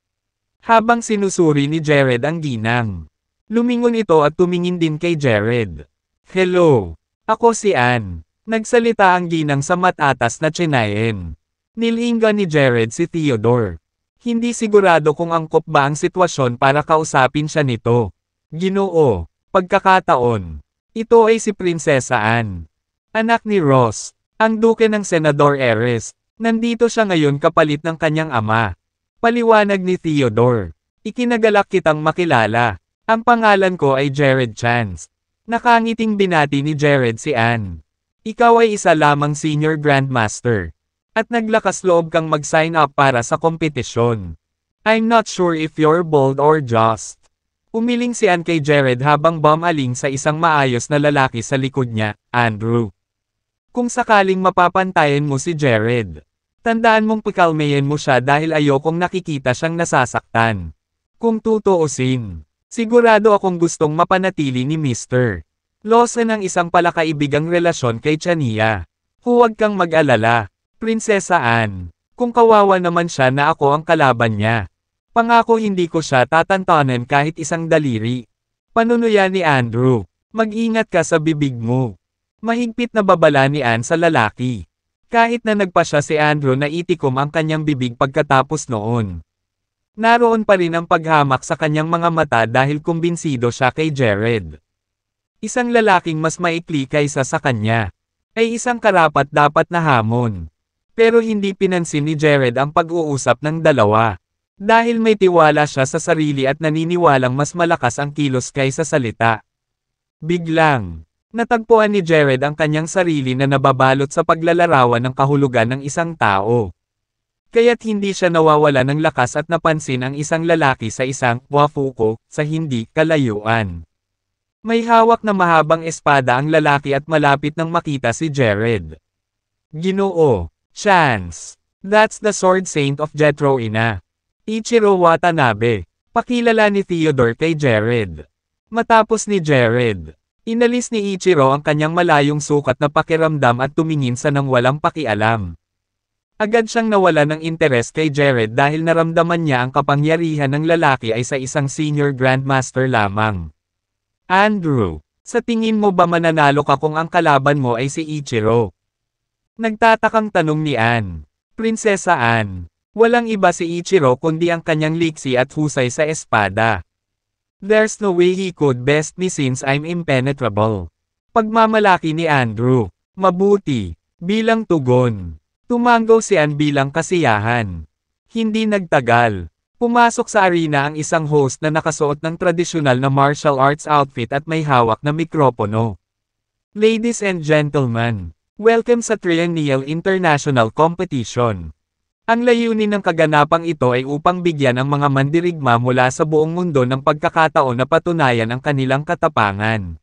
Habang sinusuri ni Jared ang ginang, lumingon ito at tumingin din kay Jared. Hello, ako si Ann. Nagsalita ang ginang sa matatas na tsinayen. Nilinga ni Jared si Theodore. Hindi sigurado kung angkop ba ang sitwasyon para kausapin siya nito. Ginoo, pagkakataon. Ito ay si Prinsesa Ann. Anak ni Ross, ang duke ng Senador Eres. Nandito siya ngayon kapalit ng kanyang ama. Paliwanag ni Theodore. Ikinagalak kitang makilala. Ang pangalan ko ay Jared Chance. Nakangiting binati ni Jared si Ann. Ikaw ay isa lamang senior grandmaster. At naglakas loob kang mag-sign up para sa kompetisyon. I'm not sure if you're bold or just. Umiling si Ann kay Jared habang bumaling sa isang maayos na lalaki sa likod niya, Andrew. Kung sakaling mapapantayan mo si Jared, tandaan mong pakalmayin mo siya dahil ayokong nakikita siyang nasasaktan. Kung tutuusin, sigurado akong gustong mapanatili ni Mr. Lawson ang isang palakaibigang relasyon kay Tiania. Huwag kang mag-alala, Prinsesa Ann. Kung kawawa naman siya na ako ang kalaban niya. Pangako hindi ko siya tatantanan kahit isang daliri. Panunuya ni Andrew. Mag-ingat ka sa bibig mo. Mahigpit na babala ni Ann sa lalaki. Kahit na nagpa siya si Andrew na itikom ang kanyang bibig pagkatapos noon. Naroon pa rin ang paghamak sa kanyang mga mata dahil kumbinsido siya kay Jared. Isang lalaking mas maikli kaysa sa kanya, ay isang karapat-dapat na hamon. Pero hindi pinansin ni Jared ang pag-uusap ng dalawa. Dahil may tiwala siya sa sarili at naniniwalang mas malakas ang kilos kaysa salita. Biglang, natagpuan ni Jared ang kanyang sarili na nababalot sa paglalarawan ng kahulugan ng isang tao. Kaya't hindi siya nawawala ng lakas at napansin ang isang lalaki sa isang wafuko sa hindi kalayuan. May hawak na mahabang espada ang lalaki at malapit nang makita si Jared. Ginoo, Chance. That's the Sword Saint of Jethro Ina. Ichiro Watanabe. Pakilala ni Theodore kay Jared. Matapos ni Jared, inalis ni Ichiro ang kanyang malayong sukat na pakiramdam at tumingin sa nang walang pakialam. Agad siyang nawala ng interes kay Jared dahil naramdaman niya ang kapangyarihan ng lalaki ay sa isang senior grandmaster lamang. Andrew, sa tingin mo ba mananalo ka kung ang kalaban mo ay si Ichiro? Nagtatakang tanong ni Anne. Prinsesa Anne, walang iba si Ichiro kundi ang kanyang liksi at husay sa espada. There's no way he could best me since I'm impenetrable. Pagmamalaki ni Andrew. Mabuti. Bilang tugon. Tumango si Anne bilang kasiyahan. Hindi nagtagal. Pumasok sa arena ang isang host na nakasuot ng tradisyonal na martial arts outfit at may hawak na mikropono. Ladies and gentlemen, welcome sa Triennial International Competition. Ang layunin ng kaganapang ito ay upang bigyan ang mga mandirigma mula sa buong mundo ng pagkakataon na patunayan ang kanilang katapangan.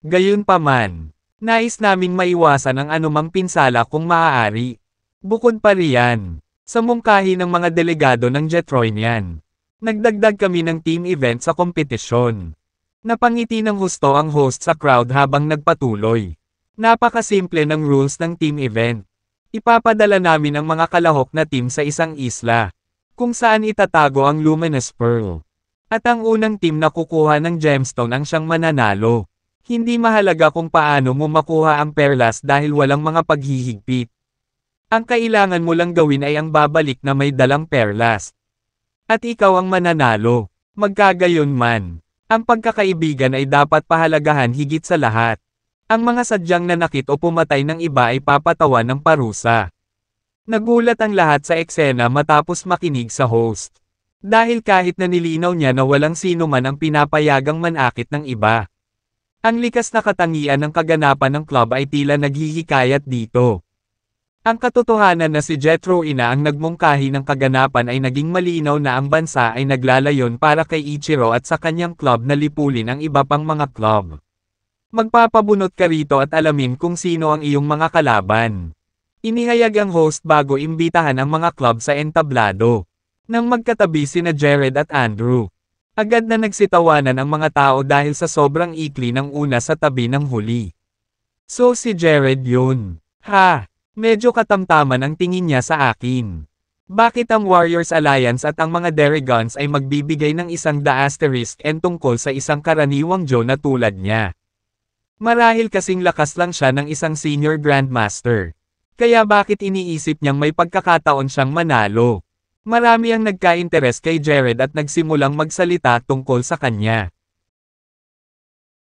Gayunpaman, nais naming maiwasan ang anumang pinsala kung maaari. Bukod pa riyan, sa mungkahi ng mga delegado ng Jetroinian, nagdagdag kami ng team event sa kompetisyon. Napangiti ng husto ang host sa crowd habang nagpatuloy. Napakasimple ng rules ng team event. Ipapadala namin ang mga kalahok na team sa isang isla, kung saan itatago ang Luminous Pearl. At ang unang team na kukuha ng gemstone ang siyang mananalo. Hindi mahalaga kung paano mo makuha ang perlas dahil walang mga paghihigpit. Ang kailangan mo lang gawin ay ang babalik na may dalang perlas. At ikaw ang mananalo. Magkagayon man, ang pagkakaibigan ay dapat pahalagahan higit sa lahat. Ang mga sadyang nanakit o pumatay ng iba ay papatawan ng parusa. Nagulat ang lahat sa eksena matapos makinig sa host. Dahil kahit na nilinaw niya na walang sino man ang pinapayagang manakit ng iba. Ang likas na katangian ng kaganapan ng club ay tila naghihikayat dito. Ang katotohanan na si Jetroina ang nagmungkahi ng kaganapan ay naging malinaw na ang bansa ay naglalayon para kay Ichiro at sa kanyang club na lipulin ang iba pang mga club. Magpapabunot ka rito at alamin kung sino ang iyong mga kalaban. Inihayag ang host bago imbitahan ang mga club sa entablado. Nang magkatabi sina Jared at Andrew, agad na nagsitawanan ang mga tao dahil sa sobrang ikli ng una sa tabi ng huli. So si Jared yun. Ha! Medyo katamtaman ang tingin niya sa akin. Bakit ang Warriors Alliance at ang mga Derigons ay magbibigay ng isang **N tungkol sa isang karaniwang Joe na tulad niya? Marahil kasing lakas lang siya ng isang senior grandmaster. Kaya bakit iniisip niyang may pagkakataon siyang manalo? Marami ang nagka-interes kay Jared at nagsimulang magsalita tungkol sa kanya.